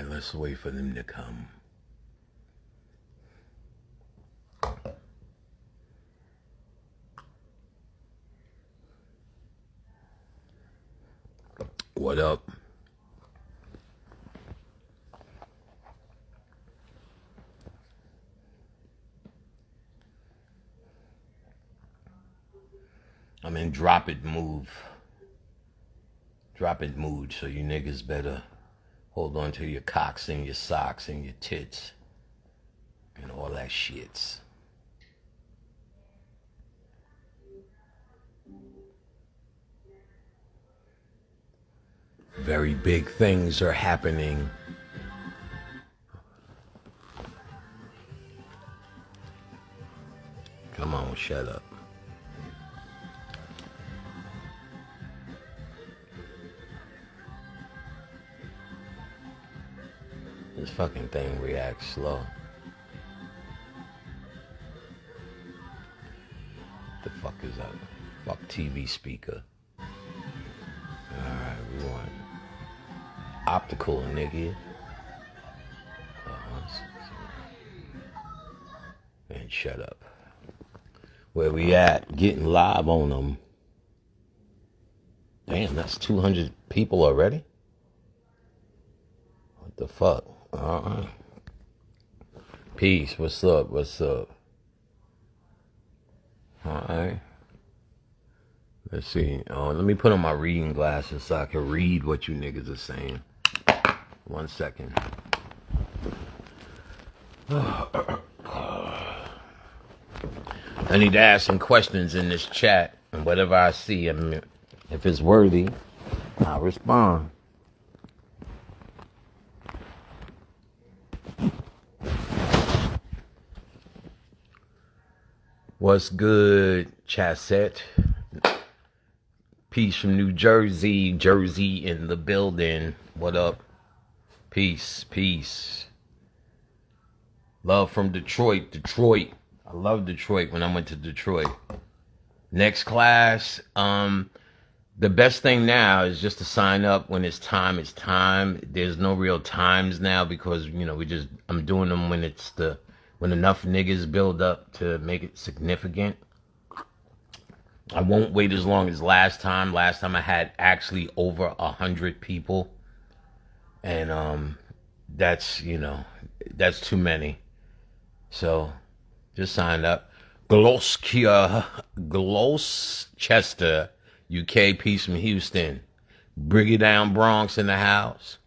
right, let's wait for them to come. What up? I'm in drop it mood, so you niggas better hold on to your cocks and your socks and your tits and all that shits. Very big things are happening. Come on, shut up. This fucking thing reacts slow. The fuck is that? Fuck TV speaker. Alright, we want optical, nigga. And shut up. Where we at? Getting live on them. Damn, that's 200 people already? What the fuck? Alright. Peace. What's up? What's up? Alright. Let's see. Let me put on my reading glasses so I can read what you niggas are saying. 1 second. I need to ask some questions in this chat, and whatever I see, if it's worthy, I'll respond. What's good, Chassette? Peace from New Jersey. Jersey in the building. What up? Peace, peace. Love from Detroit. Detroit. I love Detroit when I went to Detroit. Next class. The best thing now is just to sign up when it's time. It's time. There's no real times now because, I'm doing them when when enough niggas build up to make it significant. I won't wait as long as last time. Last time I had actually over 100 people. And that's too many. So just sign up. Gloucester, UK, peace from Houston. Bring it down, Bronx in the house.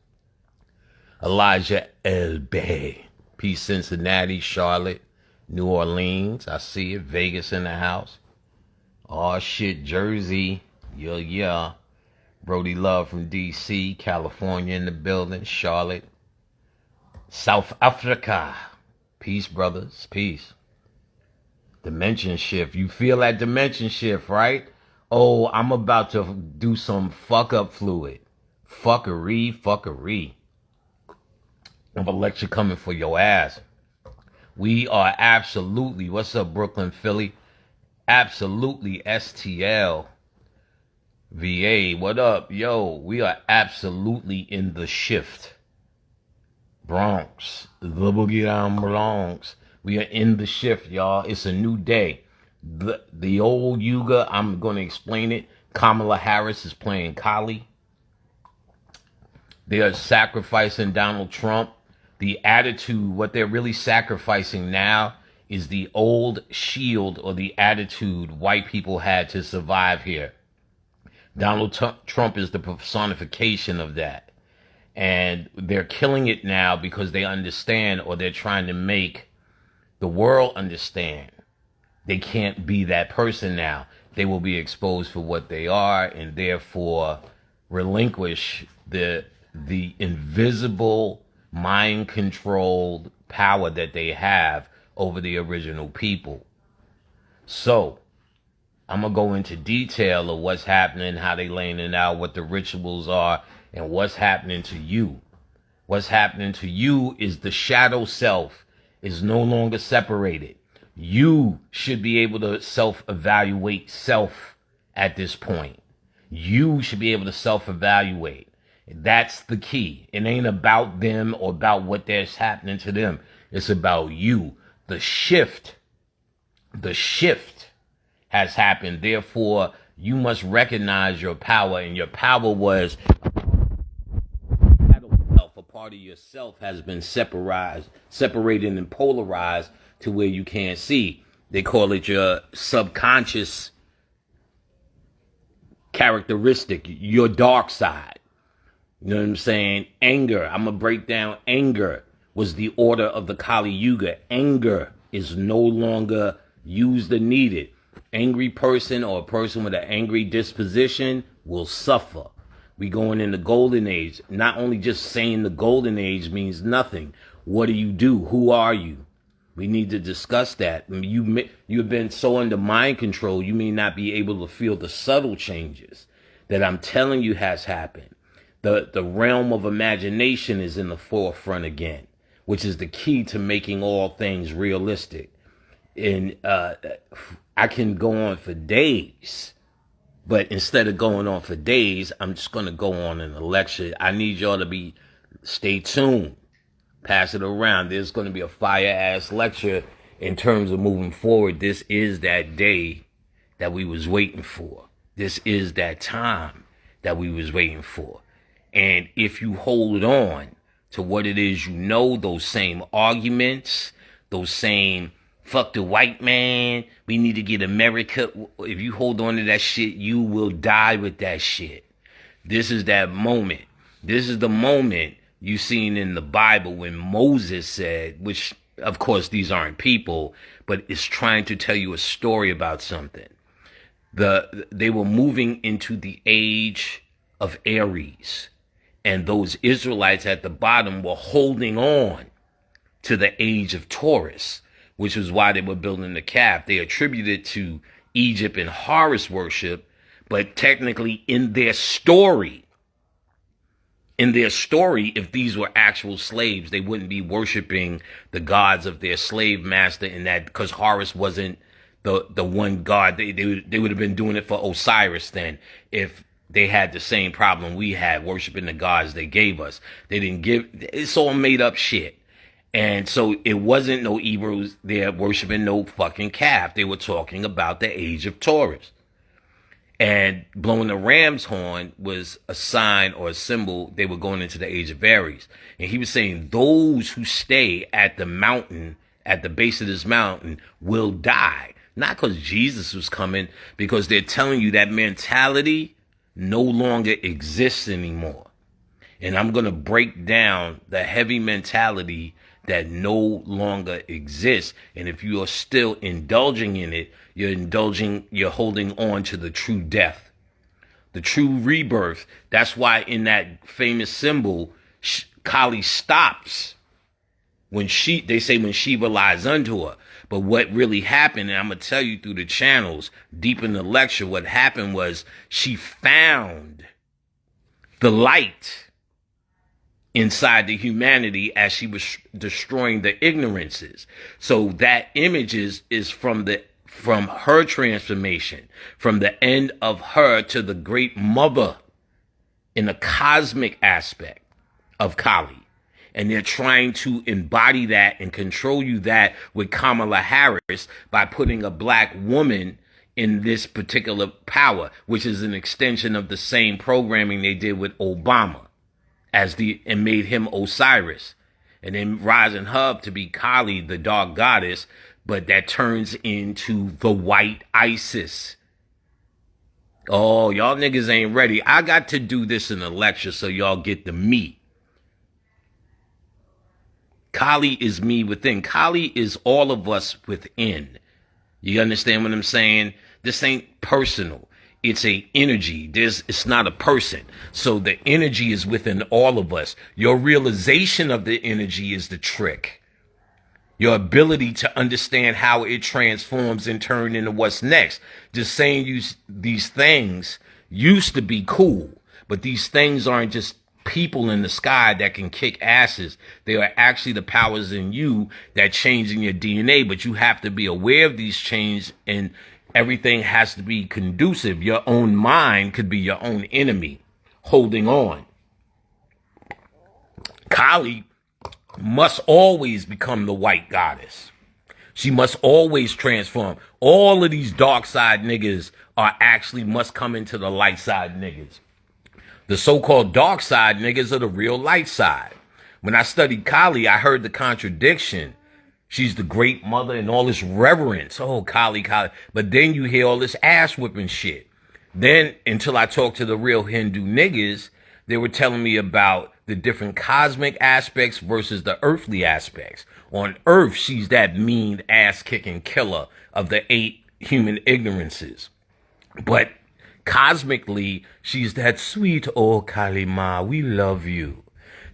Elijah Elbe, peace, Cincinnati, Charlotte, New Orleans. I see it. Vegas in the house. Oh shit, Jersey. Yeah. Brody Love from DC, California in the building. Charlotte. South Africa. Peace, brothers. Peace. Dimension shift. You feel that dimension shift, right? Oh, I'm about to do some fuck up fluid. Fuckery. I have a lecture coming for your ass. We are absolutely, what's up, Brooklyn, Philly? Absolutely STL. VA, what up? Yo, we are absolutely in the shift. Bronx, the boogie down Bronx. We are in the shift, y'all. It's a new day. The old Yuga, I'm going to explain it. Kamala Harris is playing Kali. They are sacrificing Donald Trump. The attitude, what they're really sacrificing now is the old shield or the attitude white people had to survive here. Donald Trump is the personification of that. And they're killing it now because they understand, or they're trying to make the world understand. They can't be that person now. They will be exposed for what they are and therefore relinquish the invisible, mind-controlled power that they have over the original people. So, I'm going to go into detail of what's happening, how they laying it out, what the rituals are, and what's happening to you. What's happening to you is the shadow self is no longer separated. You should be able to self-evaluate self at this point. You should be able to self-evaluate. That's the key. It ain't about them or about what that's happening to them. It's about you. The shift has happened. Therefore, you must recognize your power, and your power was a part of yourself has been separated and polarized to where you can't see. They call it your subconscious characteristic, your dark side. You know what I'm saying? Anger. I'm going to break down anger was the order of the Kali Yuga. Anger is no longer used or needed. Angry person or a person with an angry disposition will suffer. We going in the golden age. Not only just saying the golden age means nothing. What do you do? Who are you? We need to discuss that. You've been so under mind control, you may not be able to feel the subtle changes that I'm telling you has happened. The realm of imagination is in the forefront again, which is the key to making all things realistic. And I can go on for days, but instead of going on for days, I'm just going to go on in a lecture. I need y'all to stay tuned. Pass it around. There's going to be a fire-ass lecture in terms of moving forward. This is that day that we was waiting for. This is that time that we was waiting for. And if you hold on to what it is, those same arguments, those same fuck the white man, we need to get America. If you hold on to that shit, you will die with that shit. This is that moment. This is the moment you seen in the Bible when Moses said, which of course these aren't people, but it's trying to tell you a story about something. They were moving into the age of Aries, and those Israelites at the bottom were holding on to the age of Taurus, which was why they were building the calf. They attributed it to Egypt and Horus worship, but technically in their story, if these were actual slaves, they wouldn't be worshiping the gods of their slave master, in that because Horus wasn't the one god. They would have been doing it for Osiris then, if they had the same problem we had, worshiping the gods they gave us. It's all made up shit. And so it wasn't no Hebrews there worshiping no fucking calf. They were talking about the age of Taurus. And blowing the ram's horn was a sign or a symbol they were going into the age of Aries. And he was saying those who stay at the mountain, at the base of this mountain, will die. Not because Jesus was coming, because they're telling you that mentality no longer exists anymore. And I'm going to break down the heavy mentality that no longer exists. And if you are still indulging in it, you're holding on to the true death, the true rebirth. That's why in that famous symbol, Kali stops when they say when Shiva lies unto her. But what really happened, and I'm going to tell you through the channels, deep in the lecture, what happened was she found the light inside the humanity as she was destroying the ignorances. So that image is from her transformation, from the end of her to the great mother in the cosmic aspect of Kali. And they're trying to embody that and control you that with Kamala Harris by putting a black woman in this particular power, which is an extension of the same programming they did with Obama and made him Osiris, and then rising her up to be Kali, the dark goddess, but that turns into the white Isis. Oh, y'all niggas ain't ready. I got to do this in a lecture so y'all get the meat. Kali is me within. Kali is all of us within. You understand what I'm saying? This ain't personal. It's a energy. It's not a person. So the energy is within all of us. Your realization of the energy is the trick. Your ability to understand how it transforms and turns into what's next. Just saying these things used to be cool, but these things aren't just people in the sky that can kick asses. They are actually the powers in you that change in your DNA, but you have to be aware of these changes, and everything has to be conducive. Your own mind could be your own enemy holding on. Kali must always become the white goddess. She must always transform. All of these dark side niggas are actually must come into the light side niggas. The so-called dark side niggas are the real light side. When I studied Kali, I heard the contradiction. She's the great mother and all this reverence. Oh, Kali, Kali. But then you hear all this ass whipping shit. Then, until I talked to the real Hindu niggas, they were telling me about the different cosmic aspects versus the earthly aspects. On Earth, she's that mean ass-kicking killer of the 8 human ignorances. But cosmically, she's that sweet, oh, Kali Ma, we love you.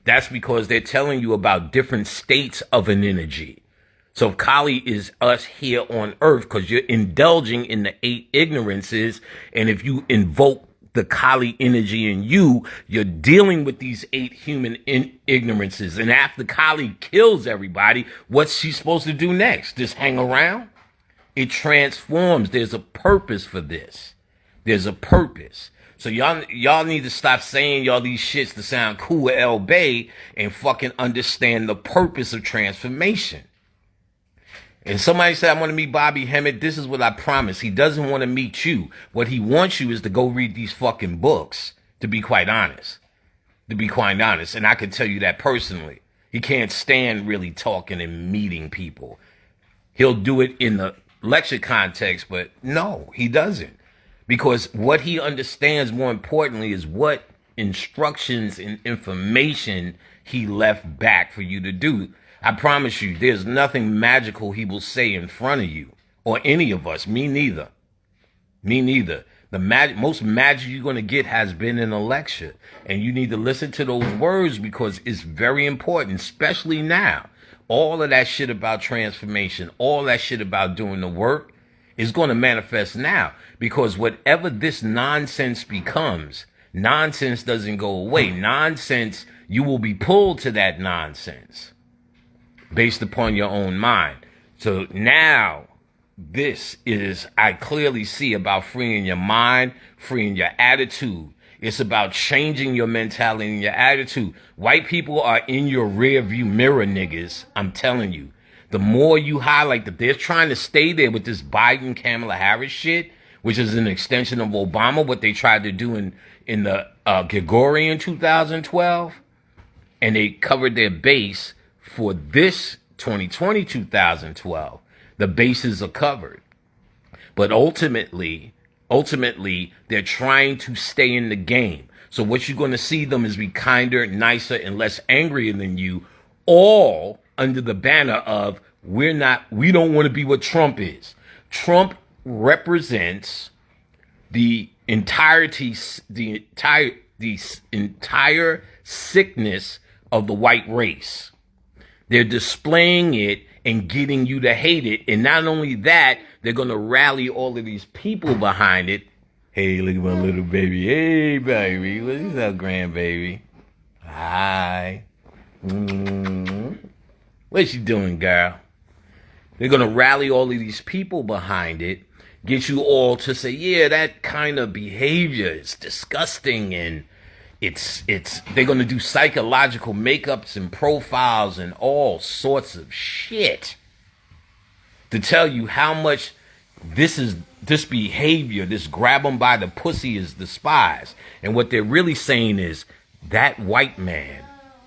That's because they're telling you about different states of an energy. So Kali is us here on Earth because you're indulging in the 8 ignorances. And if you invoke the Kali energy in you, you're dealing with these 8 human ignorances. And after Kali kills everybody, what's she supposed to do next? Just hang around? It transforms. There's a purpose for this. There's a purpose. So y'all need to stop saying y'all these shits to sound cool at El Bay and fucking understand the purpose of transformation. And somebody said, I want to meet Bobby Hemmett. This is what I promise. He doesn't want to meet you. What he wants you is to go read these fucking books, to be quite honest. To be quite honest. And I can tell you that personally. He can't stand really talking and meeting people. He'll do it in the lecture context, but no, he doesn't. Because what he understands more importantly is what instructions and information he left back for you to do. I promise you, there's nothing magical he will say in front of you or any of us. Me neither. Me neither. The most magic you're going to get has been in a lecture. And you need to listen to those words because it's very important, especially now. All of that shit about transformation, all that shit about doing the work is going to manifest now. Because whatever this nonsense becomes, nonsense doesn't go away. Nonsense, you will be pulled to that nonsense based upon your own mind. So now, this is, I clearly see about freeing your mind, freeing your attitude. It's about changing your mentality and your attitude. White people are in your rear view mirror, niggas. I'm telling you. The more you highlight that they're trying to stay there with this Biden, Kamala Harris shit, which is an extension of Obama, what they tried to do in the Gregorian 2012, and they covered their base for this 2020-2012, the bases are covered. But ultimately, they're trying to stay in the game. So what you're going to see them is be kinder, nicer, and less angrier than you, all under the banner of we don't want to be what Trump is. Trump represents the entire sickness of the white race. They're displaying it and getting you to hate it. And not only that, they're going to rally all of these people behind it. Hey, look at my little baby. Hey, baby. What's up, grandbaby? Hi. What's you doing, girl? They're going to rally all of these people behind it, get you all to say, yeah, that kind of behavior is disgusting, and they're going to do psychological makeups and profiles and all sorts of shit to tell you how much this behavior, this grab them by the pussy is despised. And what they're really saying is that white man,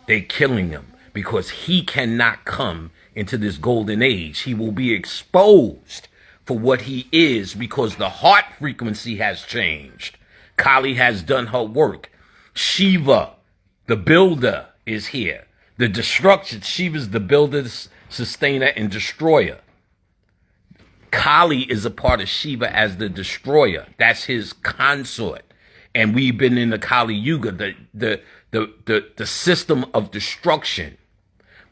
they're killing him because he cannot come into this golden age. He will be exposed for what he is because the heart frequency has changed. Kali has done her work. Shiva, the builder, is here. The destruction, Shiva's the builder, sustainer, and destroyer. Kali is a part of Shiva as the destroyer. That's his consort. And we've been in the Kali Yuga, the system of destruction.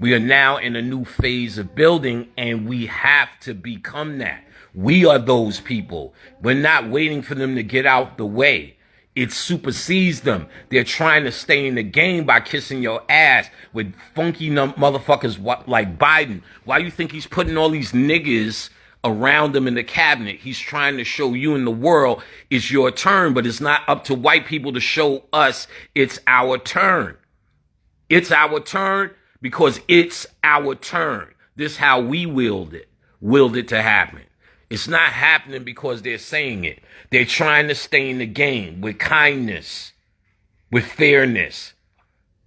We are now in a new phase of building, and we have to become that. We are those people. We're not waiting for them to get out the way. It supersedes them. They're trying to stay in the game by kissing your ass with funky motherfuckers like Biden. Why you think he's putting all these niggas around him in the cabinet? He's trying to show you in the world it's your turn, but it's not up to white people to show us it's our turn. It's our turn because it's our turn. This is how we willed it to happen. It's not happening because they're saying it. They're trying to stay in the game with kindness, with fairness.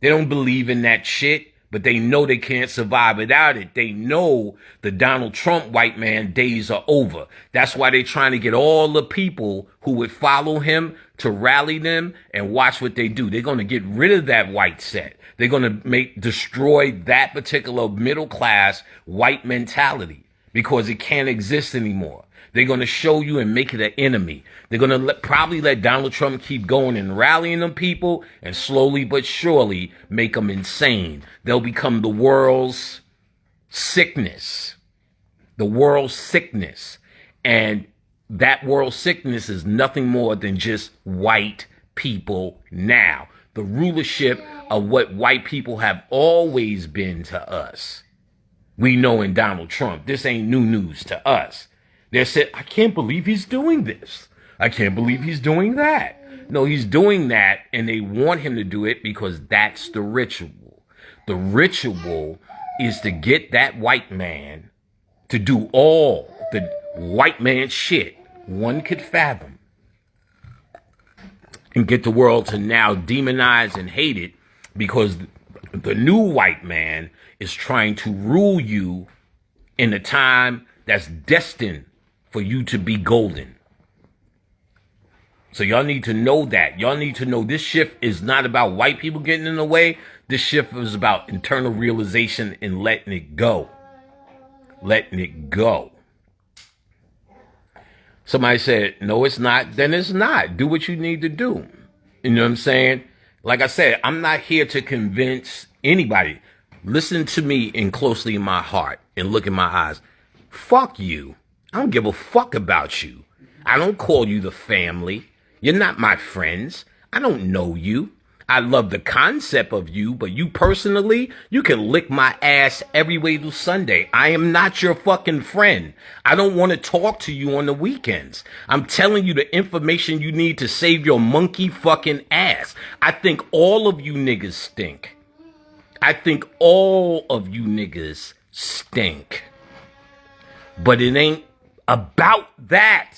They don't believe in that shit, but they know they can't survive without it. They know the Donald Trump white man days are over. That's why they're trying to get all the people who would follow him to rally them and watch what they do. They're going to get rid of that white set. They're going to destroy that particular middle class white mentality because it can't exist anymore. They're going to show you and make it an enemy. They're going to probably let Donald Trump keep going and rallying them people and slowly but surely make them insane. They'll become the world's sickness. The world's sickness. And that world sickness is nothing more than just white people now. The rulership of what white people have always been to us. We know in Donald Trump, this ain't new news to us. They said, I can't believe he's doing this. I can't believe he's doing that. No, he's doing that, and they want him to do it because that's the ritual. The ritual is to get that white man to do all the white man shit one could fathom and get the world to now demonize and hate it because the new white man is trying to rule you in a time that's destined for you to be golden. So y'all need to know that. Y'all need to know this shift is not about white people getting in the way. This shift is about internal realization and letting it go. Letting it go. Somebody said, no, it's not. Then it's not. Do what you need to do. You know what I'm saying? Like I said, I'm not here to convince anybody. Listen to me and closely in my heart and look in my eyes. Fuck you. I don't give a fuck about you. I don't call you the family. You're not my friends. I don't know you. I love the concept of you, but you personally, you can lick my ass every way to Sunday. I am not your fucking friend. I don't want to talk to you on the weekends. I'm telling you the information you need to save your monkey fucking ass. I think all of you niggas stink. I think all of you niggas stink. But it ain't about that.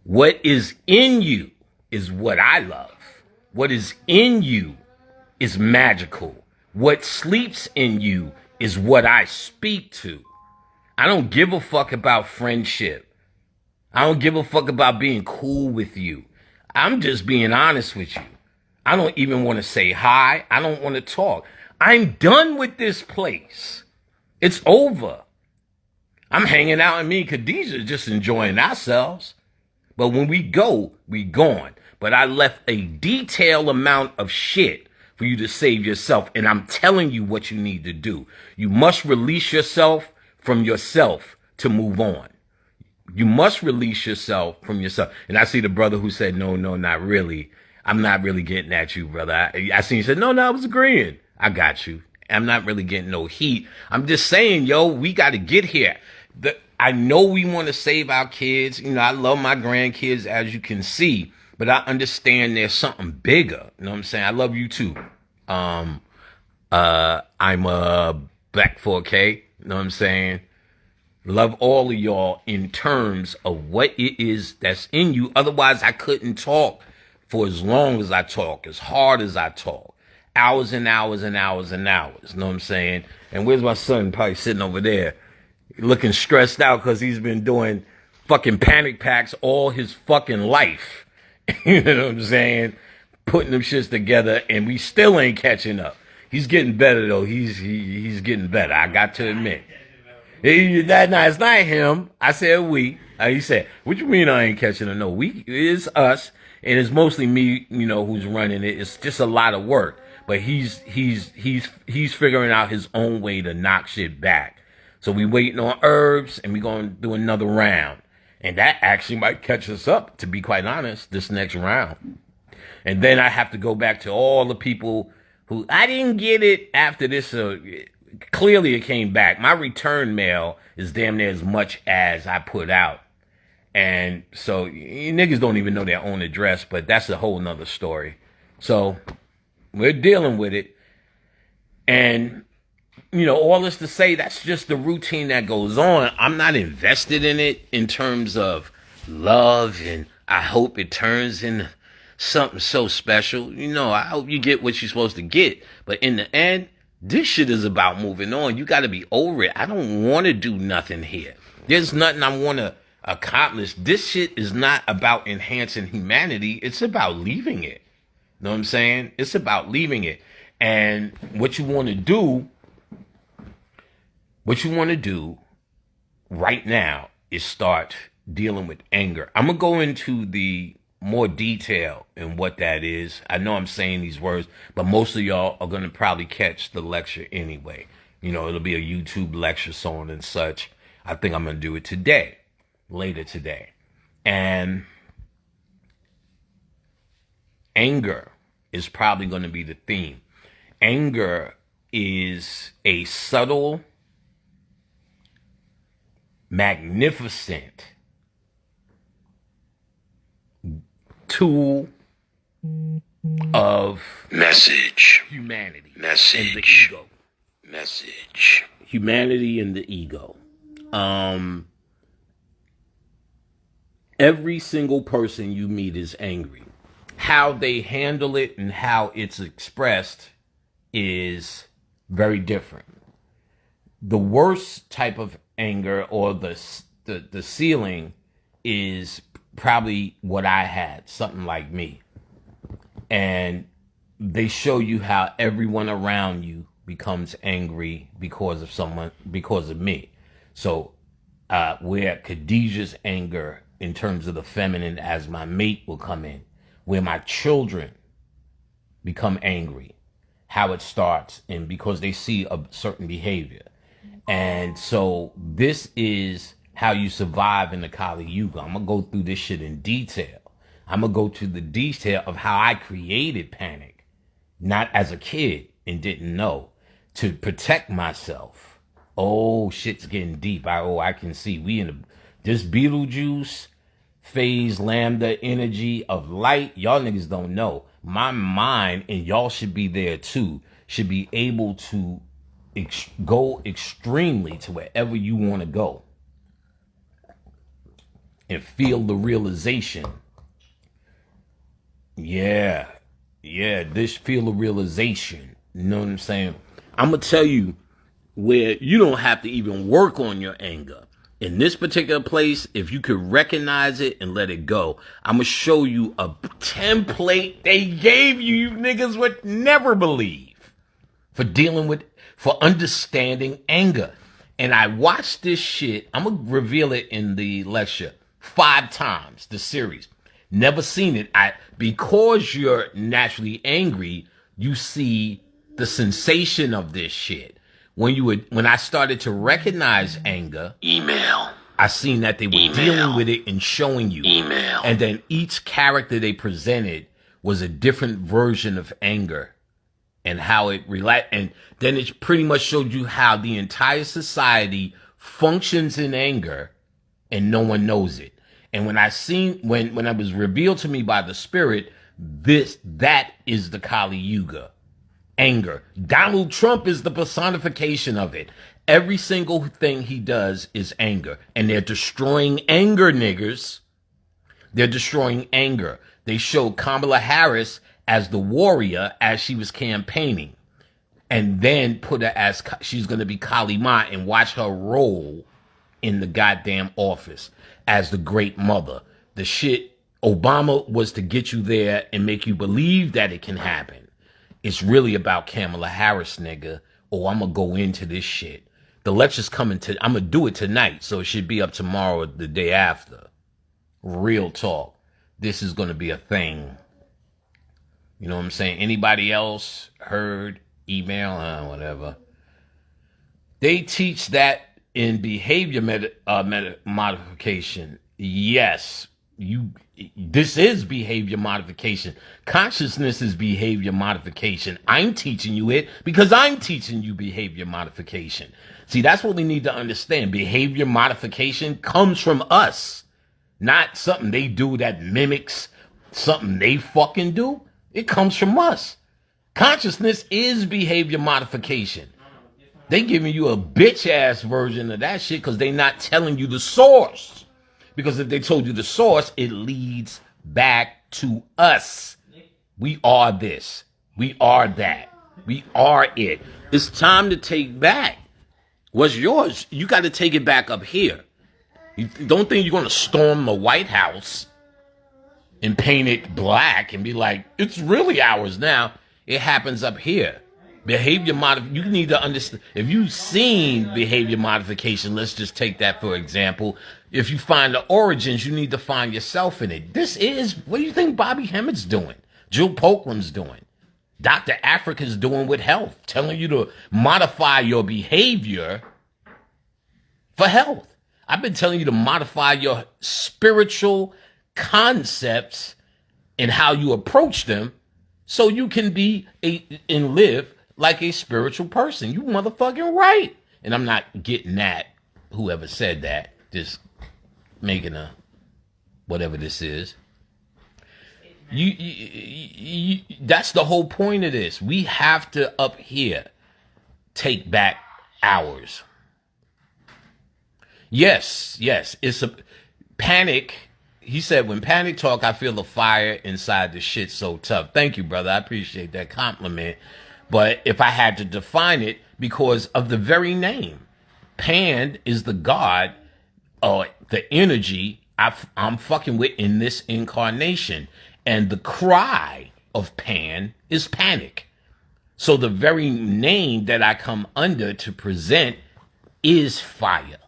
What is in you is what I love. What is in you is magical. What sleeps in you is what I speak to. I don't give a fuck about friendship. I don't give a fuck about being cool with you. I'm just being honest with you. I don't even want to say hi. I don't want to talk. I'm done with this place. It's over. I'm hanging out and me and Khadijah just enjoying ourselves. But when we go, we gone. But I left a detailed amount of shit for you to save yourself. And I'm telling you what you need to do. You must release yourself from yourself to move on. You must release yourself from yourself. And I see the brother who said, no, not really. I'm not really getting at you, brother. I seen you said, no, I was agreeing. I got you. I'm not really getting no heat. I'm just saying, yo, we got to get here. I know we want to save our kids. You know, I love my grandkids, as you can see. But I understand there's something bigger. You know what I'm saying? I love you too. I'm Black 4K. You know what I'm saying? Love all of y'all in terms of what it is that's in you. Otherwise, I couldn't talk for as long as I talk, as hard as I talk. Hours and hours and hours and hours. You know what I'm saying? And where's my son? Probably sitting over there looking stressed out because he's been doing fucking panic packs all his fucking life. You know what I'm saying? Putting them shits together, and we still ain't catching up. He's getting better though. He's getting better. I got to admit. It's not him. I said we. He said, "What you mean I ain't catching up?" No, we. It's us, and it's mostly me. You know who's running it. It's just a lot of work, but he's figuring out his own way to knock shit back. So we waiting on herbs, and we gonna do another round. And that actually might catch us up, to be quite honest, this next round. And then I have to go back to all the people who I didn't get it after this. Clearly it came back. My return mail is damn near as much as I put out. And so you niggas don't even know their own address, but that's a whole nother story. So We're dealing with it. And, all this to say, that's just the routine that goes on. I'm not invested in it in terms of love, and I hope it turns into something so special. I hope you get what you're supposed to get. But in the end, this shit is about moving on. You got to be over it. I don't want to do nothing here. There's nothing I want to accomplish. This shit is not about enhancing humanity. It's about leaving it. Know what I'm saying? It's about leaving it. And what you want to do right now is start dealing with anger. I'm going to go into the more detail in what that is. I know I'm saying these words, but most of y'all are going to probably catch the lecture anyway. It'll be a YouTube lecture, so on and such. I think I'm going to do it later today. And anger is probably going to be the theme. Anger is a subtle, magnificent tool of humanity and the ego. Humanity and the ego. Every single person you meet is angry. How they handle it and how it's expressed is very different. The worst type of anger, or the ceiling, is probably what I had, something like me. And they show you how everyone around you becomes angry because of me. So where Khadijah's anger in terms of the feminine as my mate will come in, where my children become angry, how it starts, and because they see a certain behavior. And so this is how you survive in the Kali Yuga. I'm going to go through this shit in detail. I'm going to go to the detail of how I created panic, not as a kid and didn't know, to protect myself. Oh, shit's getting deep. I can see we in this Beetlejuice phase lambda energy of light. Y'all niggas don't know. My mind, and y'all should be there too, should be able to go extremely to wherever you want to go and feel the realization. Yeah, feel the realization. You know what I'm saying? I'm going to tell you where you don't have to even work on your anger. In this particular place, if you could recognize it and let it go, I'm going to show you a template they gave you. You niggas would never believe for understanding anger. And I watched this shit. I'm going to reveal it in the lecture 5 times, the series. Never seen it. Because you're naturally angry, you see the sensation of this shit. When I started to recognize anger, I seen that they were dealing with it and showing you. And then each character they presented was a different version of anger and how it relaxed. And then it pretty much showed you how the entire society functions in anger and no one knows it. And when when it was revealed to me by the spirit, that is the Kali Yuga. Anger. Donald Trump is the personification of it. Every single thing he does is anger. And they're destroying anger, niggers. They're destroying anger. They showed Kamala Harris as the warrior as she was campaigning. And then put her as she's going to be Kali Ma and watch her roll in the goddamn office as the great mother. The shit Obama was to get you there and make you believe that it can happen. It's really about Kamala Harris, nigga. Oh, I'm going to go into this shit. The lecture's coming I'm going to do it tonight, so it should be up tomorrow or the day after. Real talk. This is going to be a thing. You know what I'm saying? Anybody else heard? Email? Whatever. They teach that in behavior modification. Yes. This is behavior modification. Consciousness is behavior modification. I'm teaching you it because I'm teaching you behavior modification. See, that's what we need to understand. Behavior modification comes from us, not something they do that mimics something they fucking do. It comes from us. Consciousness is behavior modification. They giving you a bitch ass version of that shit because they not telling you the source. Because if they told you the source, it leads back to us. We are this. We are that. We are it. It's time to take back what's yours. You got to take it back up here. You don't think you're going to storm the White House and paint it black and be like, it's really ours now. It happens up here. Behavior you need to understand. If you've seen behavior modification, let's just take that for example. If you find the origins, you need to find yourself in it. What do you think Bobby Hemmitt's doing? Jill Pokeland's doing? Dr. Africa's doing with health, telling you to modify your behavior for health. I've been telling you to modify your spiritual concepts and how you approach them so you can be and live like a spiritual person. You motherfucking right. And I'm not getting at whoever said that, just making a whatever this is. That's the whole point of this. We have to up here take back ours. Yes, it's a panic. He said, when panic talk, I feel the fire inside the shit so tough. Thank you, brother. I appreciate that compliment. But if I had to define it, because of the very name, Pan is the god or the energy I'm fucking with in this incarnation. And the cry of Pan is panic. So the very name that I come under to present is fire.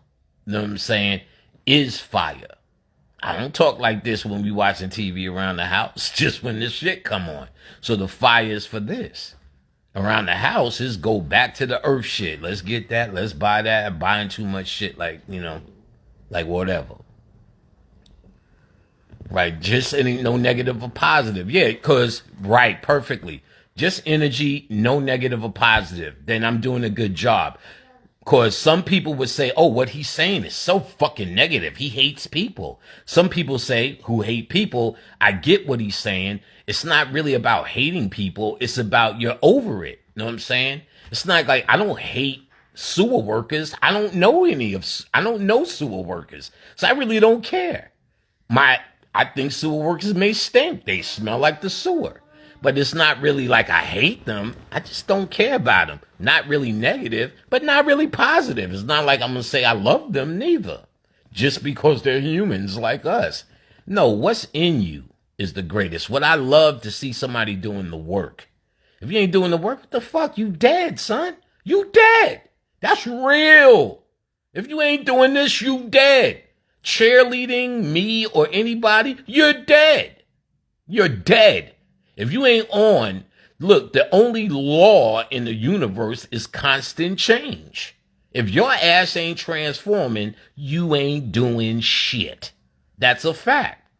You know what I'm saying? Is fire. I don't talk like this when we watching TV around the house, just when this shit come on. So the fire is for this. Around the house is go back to the earth shit. Let's get that. Let's buy that. I'm buying too much shit like whatever. Right, just any no negative or positive. Yeah, because, right, perfectly. Just energy, no negative or positive. Then I'm doing a good job. Because some people would say, oh, what he's saying is so fucking negative. He hates people. Some people say, who hate people, I get what he's saying. It's not really about hating people. It's about you're over it. You know what I'm saying? It's not like I don't hate sewer workers. I don't know sewer workers. So I really don't care. I think sewer workers may stink. They smell like the sewer. But it's not really like I hate them. I just don't care about them. Not really negative, but not really positive. It's not like I'm going to say I love them neither. Just because they're humans like us. No, what's in you is the greatest. What I love to see somebody doing the work. If you ain't doing the work, what the fuck? You dead, son. You dead. That's real. If you ain't doing this, you dead. Cheerleading me or anybody, you're dead. You're dead. If you ain't on, look, the only law in the universe is constant change. If your ass ain't transforming, you ain't doing shit. That's a fact.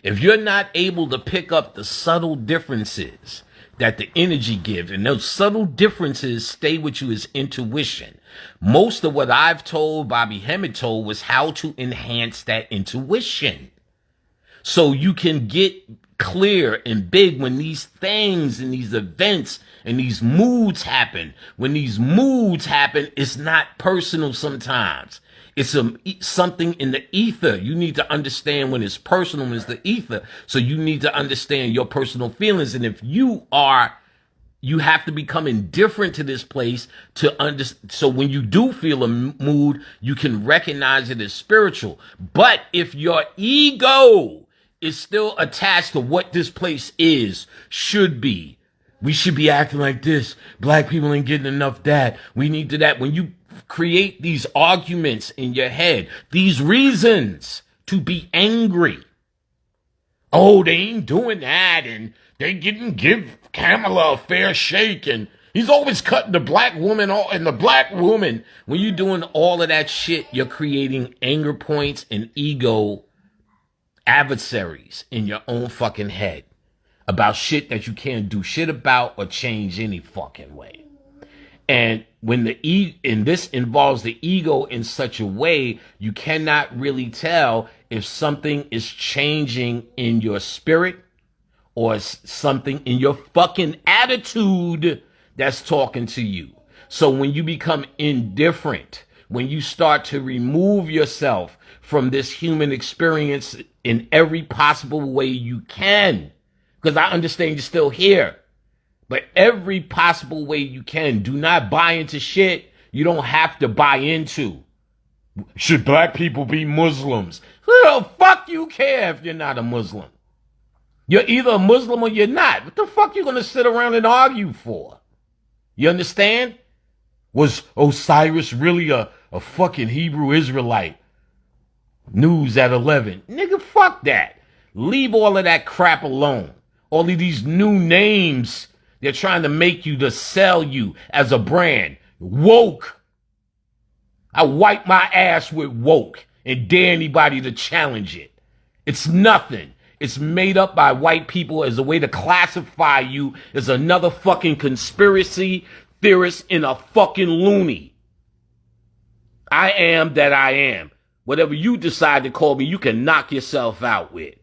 If you're not able to pick up the subtle differences that the energy gives, and those subtle differences stay with you as intuition. Most of what I've told, Bobby Hemmett told, was how to enhance that intuition. So you can get clear and big when these things and these events and these moods happen. When these moods happen, it's not personal sometimes. It's something in the ether. You need to understand when it's personal and it's the ether. So you need to understand your personal feelings. And if you have to become indifferent to this place to understand. So when you do feel a mood, you can recognize it as spiritual. But if your ego is still attached to what this place is, should be, we should be acting like this. Black people ain't getting enough that. We need to that. When you create these arguments in your head, these reasons to be angry. Oh, they ain't doing that, and they didn't give Kamala a fair shake, and he's always cutting the black woman off, and the black woman. When you're doing all of that shit, you're creating anger points and ego adversaries in your own fucking head about shit that you can't do shit about or change any fucking way. And when and this involves the ego in such a way, you cannot really tell if something is changing in your spirit or something in your fucking attitude that's talking to you. So when you become indifferent, when you start to remove yourself from this human experience in every possible way you can, because I understand you're still here, but every possible way you can, do not buy into shit you don't have to buy into. Should black people be Muslims? Who the fuck you care if you're not a Muslim? You're either a Muslim or you're not. What the fuck you gonna sit around and argue for? You understand? Was Osiris really a fucking Hebrew Israelite? News at 11. Nigga, fuck that. Leave all of that crap alone. All of these new names they're trying to make you to sell you as a brand. Woke. I wipe my ass with woke and dare anybody to challenge it. It's nothing. It's made up by white people as a way to classify you as another fucking conspiracy theorist and a fucking loony. I am that I am. Whatever you decide to call me, you can knock yourself out with.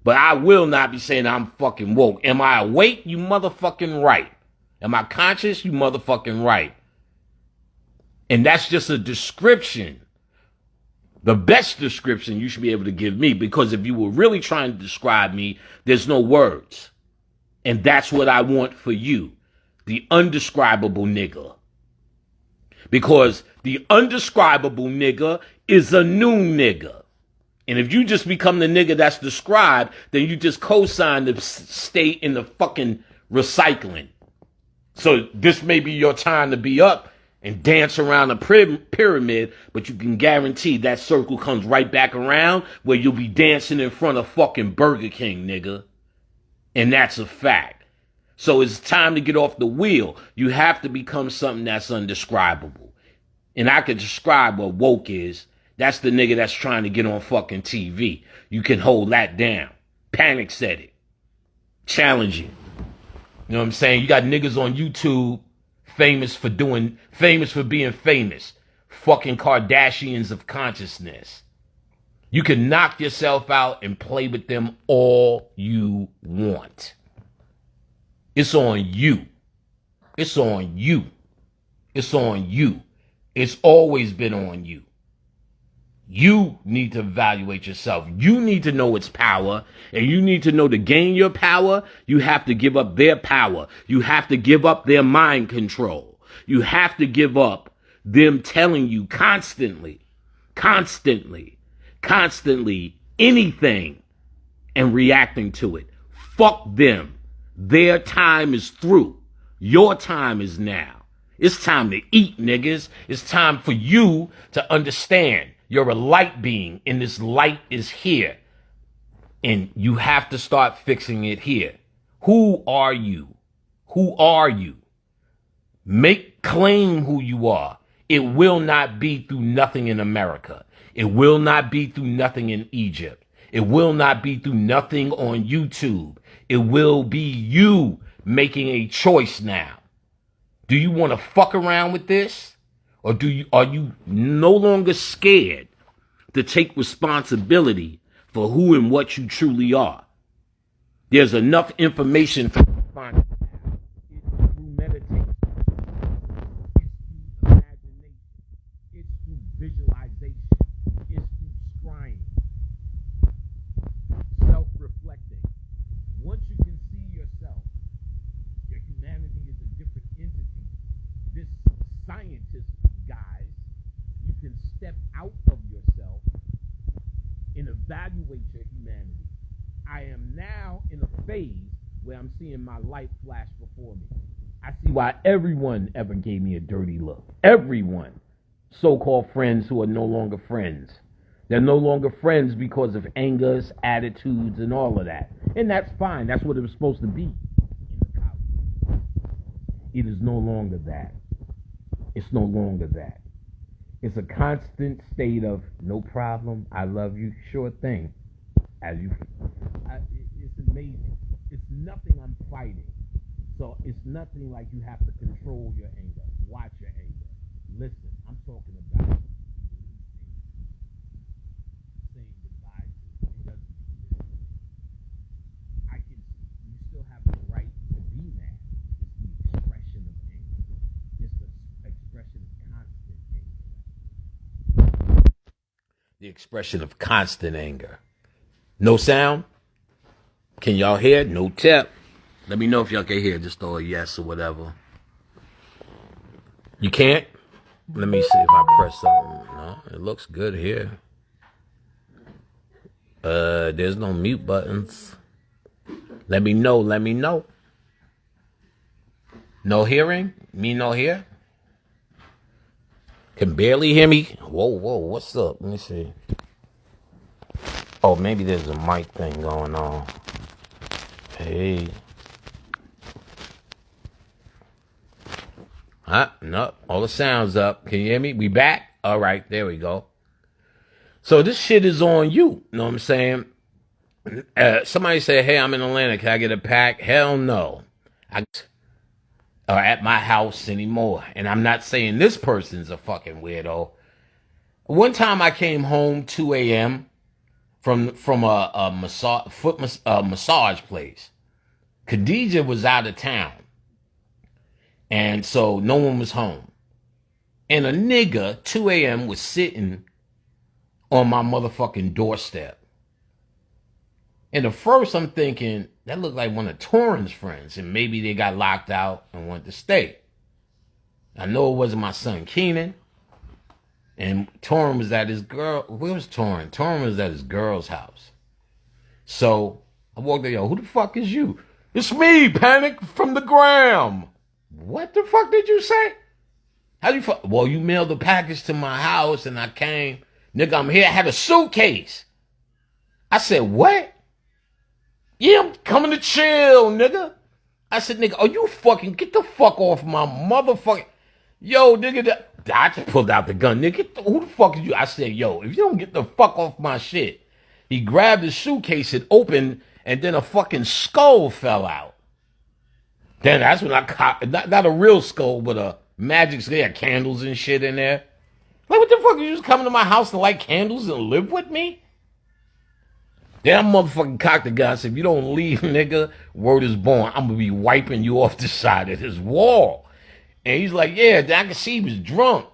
But I will not be saying I'm fucking woke. Am I awake? You motherfucking right. Am I conscious? You motherfucking right. And that's just a description. The best description you should be able to give me, because if you were really trying to describe me, there's no words. And that's what I want for you. The undescribable nigga. Because the undescribable nigga is a new nigga. And if you just become the nigga that's described, then you just co-sign the state in the fucking recycling. So this may be your time to be up and dance around a pyramid, but you can guarantee that circle comes right back around where you'll be dancing in front of fucking Burger King, nigga. And that's a fact. So it's time to get off the wheel. You have to become something that's undescribable. And I can describe what woke is. That's the nigga that's trying to get on fucking TV. You can hold that down. Panic said it. Challenge it. You know what I'm saying? You got niggas on YouTube famous for being famous. Fucking Kardashians of consciousness. You can knock yourself out and play with them all you want. It's on you. It's on you. It's on you. It's always been on you. You need to evaluate yourself. You need to know its power, and you need to know to gain your power, you have to give up their power. You have to give up their mind control. You have to give up them telling you constantly anything and reacting to it. Fuck them. Their time is through. Your time is now. It's time to eat, niggas. It's time for you to understand. You're a light being, and this light is here. And you have to start fixing it here. Who are you? Who are you? Claim who you are. It will not be through nothing in America. It will not be through nothing in Egypt. It will not be through nothing on YouTube. It will be you making a choice now. Do you want to fuck around with this? Or are you no longer scared to take responsibility for who and what you truly are? There's enough information for you to find out. It's through meditation. It's through imagination. It's through visualization. It's through scrying. Self-reflecting. Once you can see yourself, your humanity is a different entity. This scientist, guys, you can step out of yourself and evaluate your humanity. I am now in a phase where I'm seeing my life flash before me. I see why everyone ever gave me a dirty look. Everyone. So-called friends who are no longer friends. They're no longer friends because of angers, attitudes, and all of that. And that's fine. That's what it was supposed to be in the college. It is no longer that. It's no longer that. It's a constant state of no problem, I love you, sure thing. It's amazing. It's nothing I'm fighting. So it's nothing like you have to control your anger, watch your anger. Listen, I'm talking about saying goodbye to it. I can The expression of constant anger. No sound? Can y'all hear? No tip. Let me know if y'all can hear. Just throw a yes or whatever. You can't? Let me see if I press something. No, it looks good here. There's no mute buttons. Let me know. Let me know. No hearing? Me no hear? Can barely hear me? Whoa, what's up? Let me see. Oh, maybe there's a mic thing going on. Hey. No, all the sounds up. Can you hear me? We back? All right, there we go. So this shit is on you. Know what I'm saying? Somebody said, hey, I'm in Atlanta. Can I get a pack? Hell no. I or at my house anymore. And I'm not saying this person's a fucking weirdo. One time I came home 2 a.m. from a massage place. Khadijah was out of town. And so no one was home. And a nigga, 2 a.m., was sitting on my motherfucking doorstep. And at first I'm thinking, that looked like one of Torrin's friends. And maybe they got locked out and went to stay. I know it wasn't my son Keenan. And Torrin was at his girl. Where was Torrin? Torrin was at his girl's house. So I walked there, yo, who the fuck is you? It's me, Panic from the Gram. What the fuck did you say? How do you fuck? Well, you mailed the package to my house and I came. Nigga, I'm here. I had a suitcase. I said, what? Yeah, I'm coming to chill, nigga. I said, nigga, are you fucking, get the fuck off my motherfucking, yo, nigga, I just pulled out the gun, nigga, who the fuck is you? I said, yo, if you don't get the fuck off my shit. He grabbed his suitcase, it opened, and then a fucking skull fell out. Then that's when I caught, not a real skull, but a magic skull. They had candles and shit in there. Like, what the fuck, you just coming to my house to light candles and live with me? Then I motherfucking cocked the gun. I said, if you don't leave, nigga, word is born. I'm going to be wiping you off the side of this wall. And he's like, yeah, I can see he was drunk.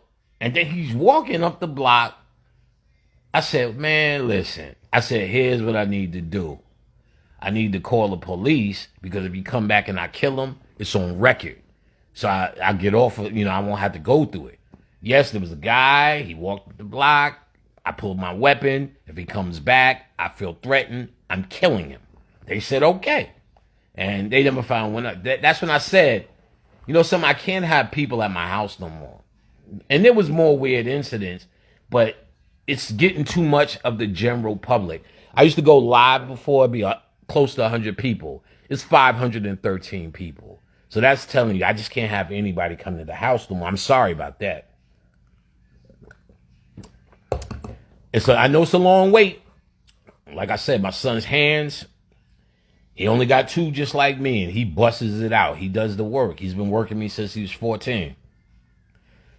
And then he's walking up the block. I said, man, listen. I said, here's what I need to do. I need to call the police because if you come back and I kill him, it's on record. So I get off of, I won't have to go through it. Yes, there was a guy. He walked up the block. I pulled my weapon. If he comes back, I feel threatened. I'm killing him. They said, okay. And they never found one. That's when I said, something, I can't have people at my house no more. And there was more weird incidents, but it's getting too much of the general public. I used to go live before, it'd be close to 100 people. It's 513 people. So that's telling you, I just can't have anybody come to the house no more. I'm sorry about that. I know it's a long wait. Like I said, my son's hands, he only got 2 just like me, and he busts it out. He does the work. He's been working me since he was 14.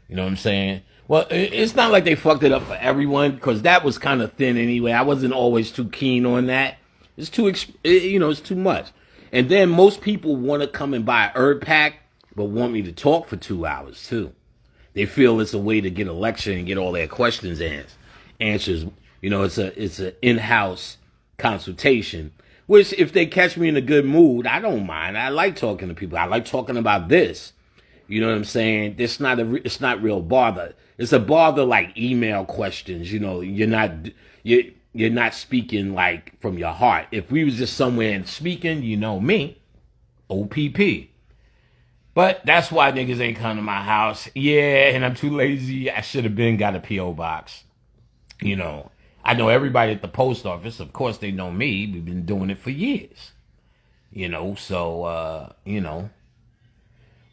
You know what I'm saying? Well, it's not like they fucked it up for everyone, because that was kind of thin anyway. I wasn't always too keen on that. It's it's too much. And then most people want to come and buy an herb pack, but want me to talk for 2 hours too. They feel it's a way to get a lecture and get all their questions answers. It's an in-house consultation, which if they catch me in a good mood, I don't mind. I like talking to people. I like talking about this. You know what I'm saying? It's not real bother. It's a bother like email questions. You're not speaking like from your heart. If we was just somewhere and speaking, me, OPP. But that's why niggas ain't come to my house. Yeah, and I'm too lazy. I should have got a P.O. box. I know everybody at the post office. Of course, they know me. We've been doing it for years. So,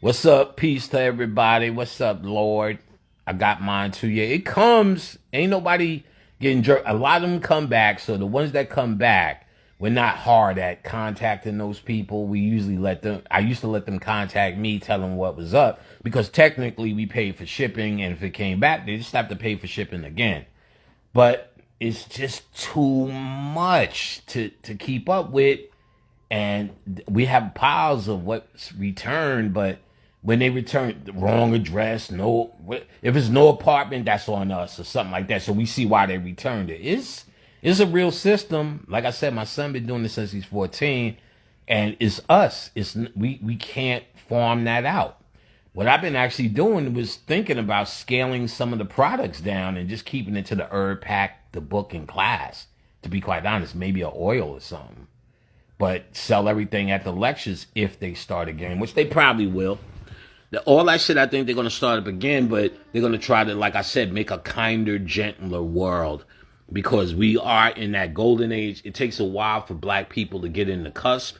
What's up? Peace to everybody. What's up, Lord? I got mine too. Yeah, it comes. Ain't nobody getting jerked. A lot of them come back. So the ones that come back, we're not hard at contacting those people. We usually I used to let them contact me, tell them what was up. Because technically we paid for shipping. And if it came back, they just have to pay for shipping again. But it's just too much to keep up with. And we have piles of what's returned, but When they return the wrong address, no, if it's no apartment, that's on us or something like that. So we see why they returned it. It's a real system. Like I said, my son been doing this since he's 14, and it's us. We can't farm that out. What I've been actually doing was thinking about scaling some of the products down and just keeping it to the herb pack, the book, and class. To be quite honest, maybe a oil or something. But sell everything at the lectures if they start again, which they probably will. All that shit, I think they're going to start up again, but they're going to try to, like I said, make a kinder, gentler world because we are in that golden age. It takes a while for black people to get in the cusp.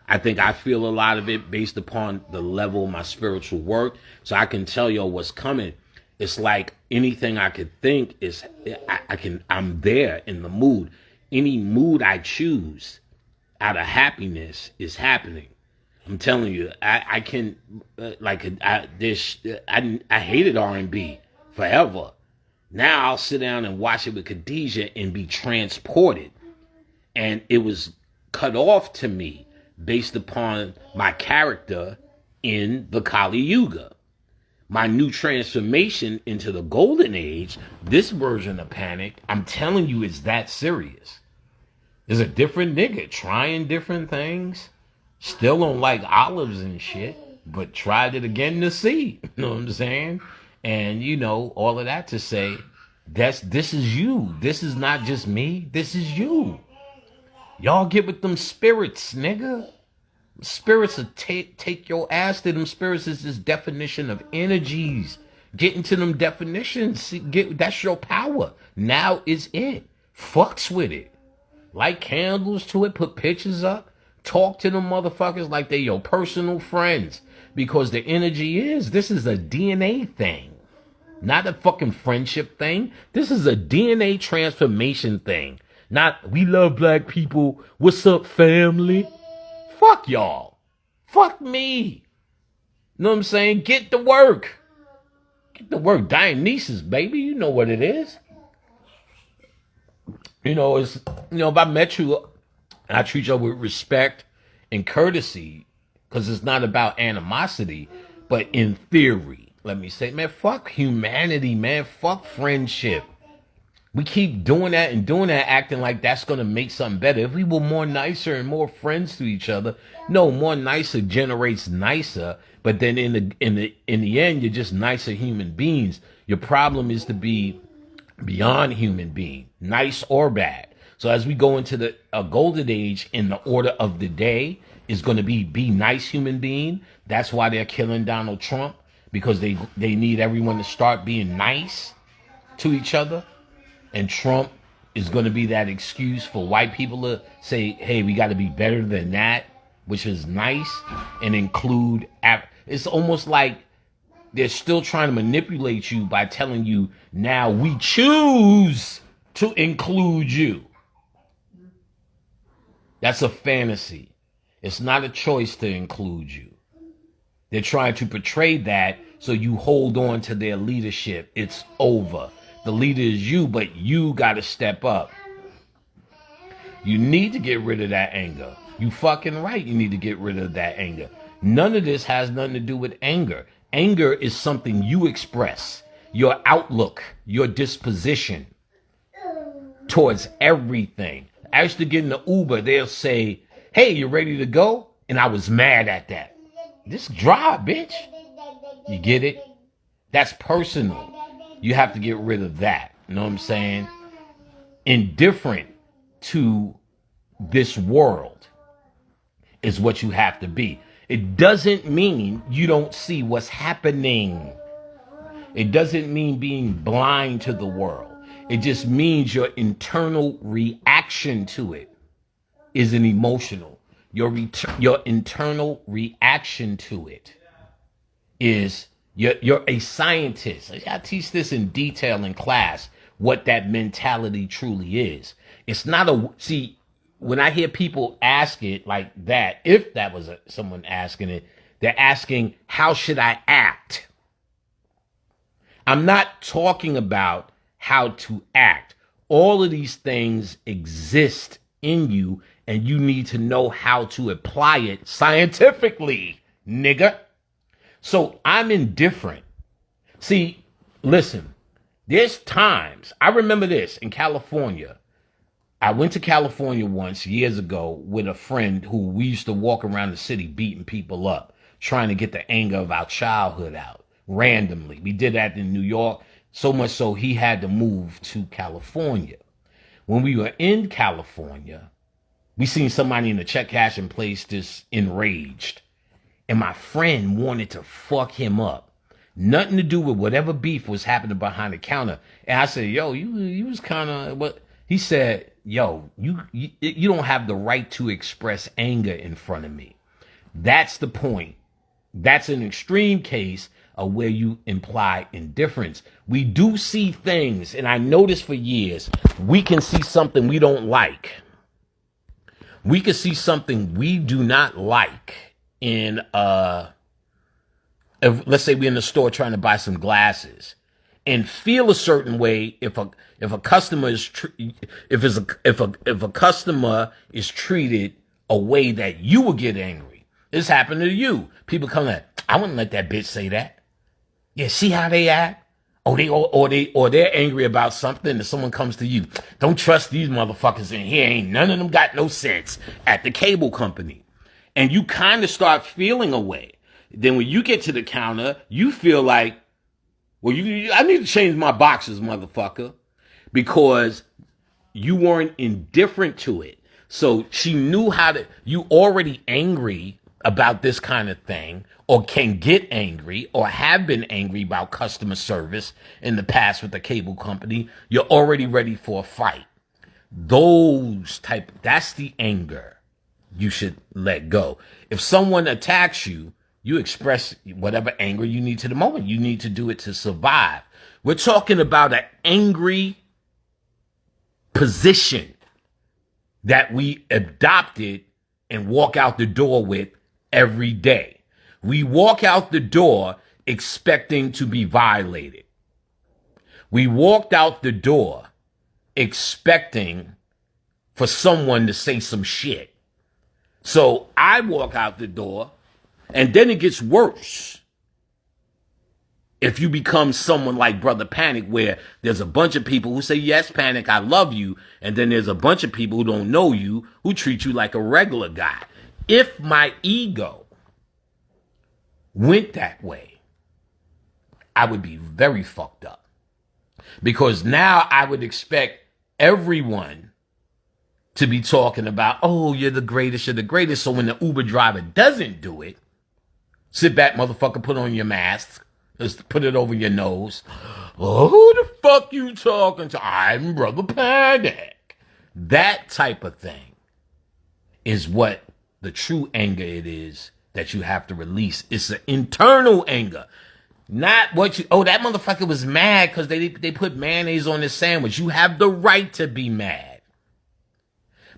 I think I feel a lot of it based upon the level of my spiritual work. So I can tell you what's coming. It's like anything I could think is, I'm there in the mood. Any mood I choose out of happiness is happening. I'm telling you, I can I hated R&B forever. Now I'll sit down and watch it with Khadijah and be transported. And it was cut off to me based upon my character in the Kali Yuga. My new transformation into the golden age, this version of Panic, I'm telling you, is that serious. There's a different nigga trying different things. Still don't like olives and shit, but tried it again to see. You know what I'm saying? And you know, all of that to say, this is you. This is not just me. This is you. Y'all get with them spirits, nigga. Spirits will take your ass to them. Spirits is this definition of energies. Get into them definitions. That's your power. Now is it. Fucks with it. Light candles to it. Put pictures up. Talk to them motherfuckers like they're your personal friends. Because the energy this is a DNA thing. Not a fucking friendship thing. This is a DNA transformation thing. Not, we love black people. What's up, family? Fuck y'all. Fuck me. Know what I'm saying? Get to work. Get to work. Dionysus, baby. You know what it is. You know, if I met you, I treat you with respect and courtesy, because it's not about animosity, but in theory. Let me say, man, fuck humanity, man. Fuck friendship. We keep doing that and doing that, acting like that's going to make something better. If we were more nicer and more friends to each other, no, more nicer generates nicer. But then in the end, you're just nicer human beings. Your problem is to be beyond human being, nice or bad. So as we go into a golden age, in the order of the day is going to be nice human being. That's why they're killing Donald Trump, because they need everyone to start being nice to each other. And Trump is going to be that excuse for white people to say, hey, we got to be better than that, which is nice, and include. It's almost like they're still trying to manipulate you by telling you, now we choose to include you. That's a fantasy. It's not a choice to include you. They're trying to portray that so you hold on to their leadership. It's over. The leader is you, but you got to step up. You need to get rid of that anger. You fucking right. You need to get rid of that anger. None of this has nothing to do with anger. Anger is something you express. Your outlook, your disposition towards everything. I used to get in the Uber. They'll say, hey, you ready to go? And I was mad at that. Just drive, bitch. You get it? That's personal. You have to get rid of that. You know what I'm saying? Indifferent to this world is what you have to be. It doesn't mean you don't see what's happening. It doesn't mean being blind to the world. It just means your internal reaction to it isn't emotional. Your internal reaction to it is you're a scientist. I teach this in detail in class, what that mentality truly is. It's not see, when I hear people ask it like that, if that was someone asking it, they're asking, how should I act? I'm not talking about how to act. All of these things exist in you, and you need to know how to apply it scientifically, nigga. So I'm indifferent. See, listen, there's times, I remember this in California. I went to California once years ago with a friend who we used to walk around the city beating people up, trying to get the anger of our childhood out randomly. We did that in New York, so much so he had to move to California. When we were in California, we seen somebody in the check cashing place just enraged. And my friend wanted to fuck him up. Nothing to do with whatever beef was happening behind the counter. And I said, yo, you was kind of what he said, yo, you don't have the right to express anger in front of me. That's the point. That's an extreme case of where you imply indifference. We do see things, and I noticed for years, we can see something we don't like. We can see something we do not like in if, let's say we're in the store trying to buy some glasses, and feel a certain way if a customer is if a customer is treated a way that you would get angry. This happened to you. People come like, I wouldn't let that bitch say that. Yeah, see how they act? Or they're angry about something and someone comes to you. Don't trust these motherfuckers in here. Ain't none of them got no sense at the cable company. And you kind of start feeling a way. Then when you get to the counter, you feel like, well, I need to change my boxes, motherfucker, because you weren't indifferent to it. So she knew you already angry about this kind of thing, or can get angry, or have been angry about customer service in the past with the cable company. You're already ready for a fight. That's the anger you should let go. If someone attacks you, you express whatever anger you need to the moment. You need to do it to survive. We're talking about an angry position that we adopted and walk out the door with every day. We walk out the door expecting to be violated. We walked out the door expecting for someone to say some shit. So I walk out the door, and then it gets worse. If you become someone like Brother Panic, where there's a bunch of people who say, yes, Panic, I love you. And then there's a bunch of people who don't know you, who treat you like a regular guy. If my ego went that way, I would be very fucked up. Because now I would expect everyone to be talking about, oh, you're the greatest, you're the greatest. So when the Uber driver doesn't do it, sit back, motherfucker, put on your mask. Just put it over your nose. Oh, who the fuck you talking to? I'm Brother Panic. That type of thing is what the true anger it is that you have to release. It's an internal anger. Not what that motherfucker was mad because they put mayonnaise on his sandwich. You have the right to be mad.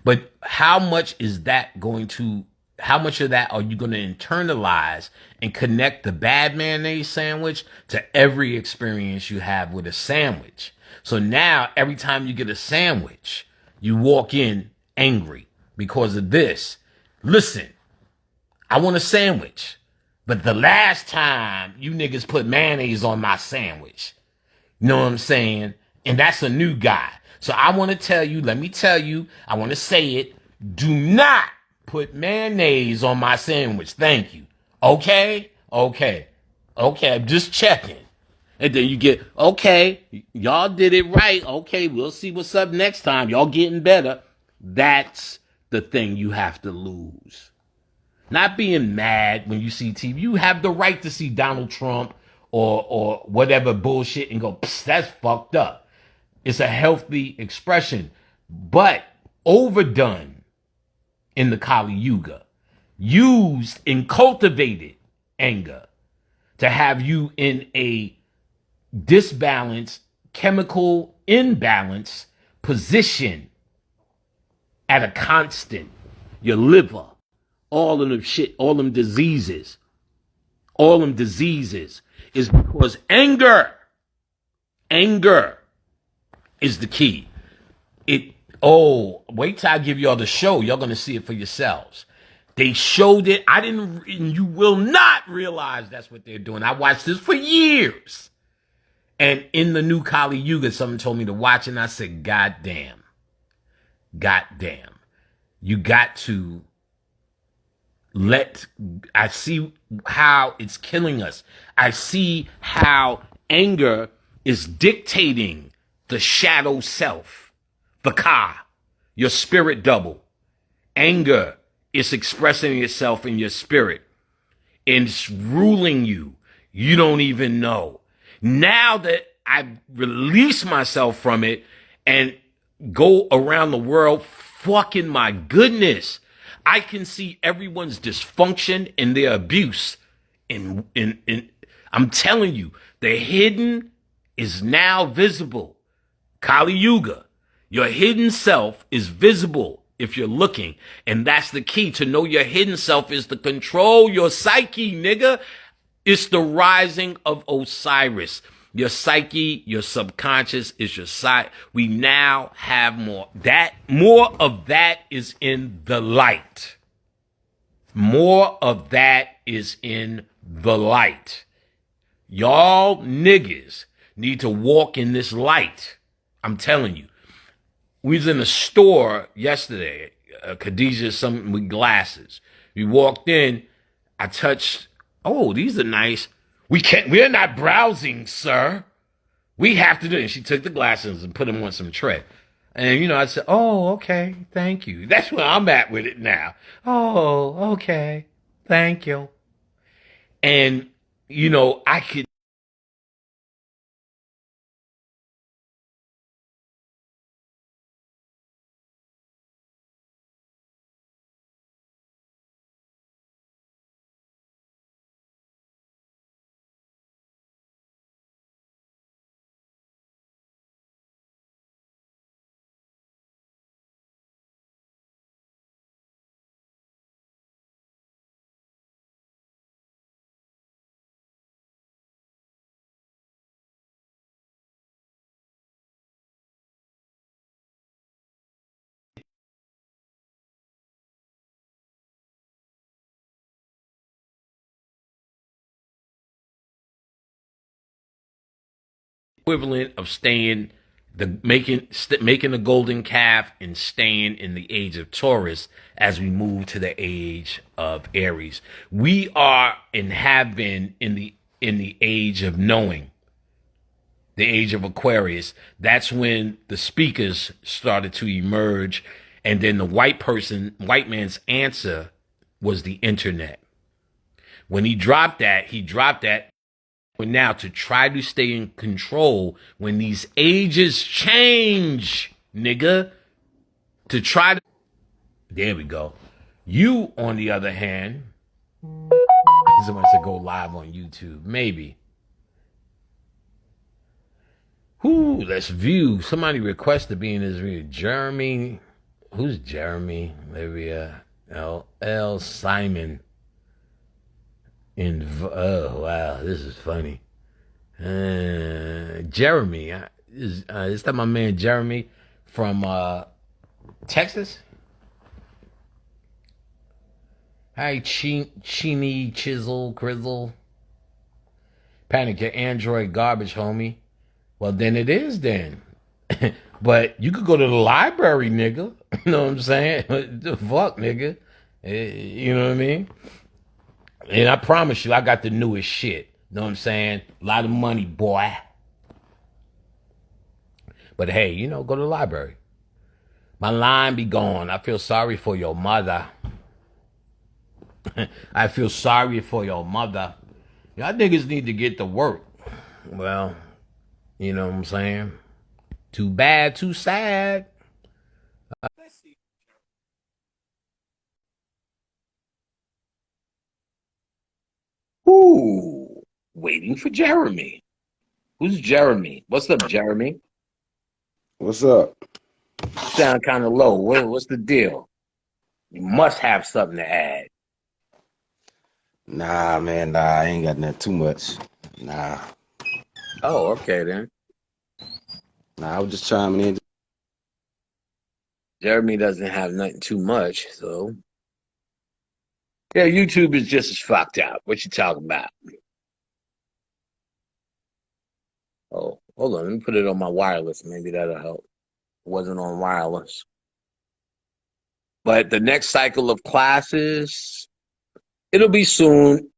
But how much of that are you going to internalize and connect the bad mayonnaise sandwich to every experience you have with a sandwich? So now every time you get a sandwich, you walk in angry because of this. Listen, I want a sandwich, but the last time you niggas put mayonnaise on my sandwich, you know what I'm saying? And that's a new guy. So I want to tell you, I want to say it. Do not put mayonnaise on my sandwich. Thank you. Okay. I'm just checking. And then you get, okay, y'all did it right. Okay, we'll see what's up next time. Y'all getting better. That's the thing you have to lose. Not being mad when you see TV. You have the right to see Donald Trump or whatever bullshit and go, that's fucked up. It's a healthy expression, but overdone in the Kali Yuga, used in cultivated anger to have you in a disbalanced, chemical imbalance position at a constant. Your liver, all of them shit, all them diseases is because anger is the key. Wait till I give y'all the show. Y'all gonna see it for yourselves. They showed it. I didn't, and you will not realize that's what they're doing. I watched this for years. And in the new Kali Yuga, someone told me to watch it, and I said, God damn. God damn. You got to I see how it's killing us. I see how anger is dictating the shadow self, the Ka, your spirit double. Anger is expressing itself in your spirit and it's ruling you. You don't even know. Now that I release myself from it and go around the world, fucking my goodness, I can see everyone's dysfunction and their abuse. In I'm telling you, the hidden is now visible. Kali Yuga, your hidden self is visible if you're looking. And that's the key. To know your hidden self is to control your psyche, nigga. It's the rising of Osiris. Your psyche, your subconscious is your sight. We now have more. More of that is in the light. More of that is in the light. Y'all niggas need to walk in this light. I'm telling you. We was in a store yesterday, Khadijah, something with glasses. We walked in. I touched. Oh, these are nice. We're not browsing, sir. We have to do it. And she took the glasses and put them on some tray. And, I said, oh, okay. Thank you. That's where I'm at with it now. Oh, okay. Thank you. And, I could. Equivalent of making the golden calf and staying in the age of Taurus as we move to the age of Aries. We are and have been in the age of knowing, the age of Aquarius. That's when the speakers started to emerge, and then the white man's answer was the internet. When he dropped that. But now to try to stay in control when these ages change, nigga, there we go. You, on the other hand, someone said go live on YouTube, maybe. Let's view. Somebody requests to be in this video. Jeremy, who's Jeremy? Olivia, L. Simon. Oh wow, this is funny. Jeremy, is that my man Jeremy from Texas? Hi, Chini Chisel Crizzle. Panic your Android garbage, homie. Well, then it is then. But you could go to the library, nigga. You know what I'm saying? The fuck, nigga. You know what I mean? And I promise you, I got the newest shit. Know what I'm saying? A lot of money, boy. But hey, go to the library. My line be gone. I feel sorry for your mother. I feel sorry for your mother. Y'all niggas need to get to work. Well, you know what I'm saying? Too bad, too sad. Ooh, waiting for Jeremy. Who's Jeremy? What's up, Jeremy? What's up? Sound kind of low. What's the deal? You must have something to add. Nah, man, I ain't got nothing too much. Nah, Oh, okay then. I was just chiming in. Jeremy doesn't have nothing too much, so Yeah, YouTube is just as fucked up. What you talking about? Oh, hold on. Let me put it on my wireless. Maybe that'll help. It wasn't on wireless. But the next cycle of classes, it'll be soon.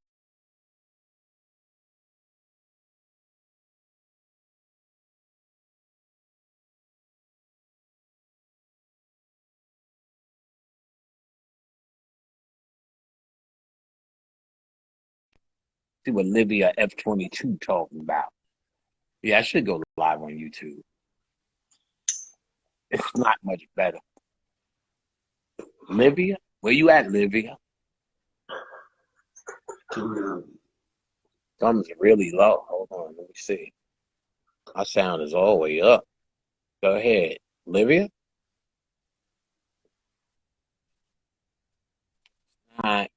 See what Livia F22 talking about. Yeah, I should go live on YouTube. It's not much better. Livia? Where you at, Livia? Thumb's really low. Hold on, let me see. My sound is all the way up. Go ahead. Livia? All right.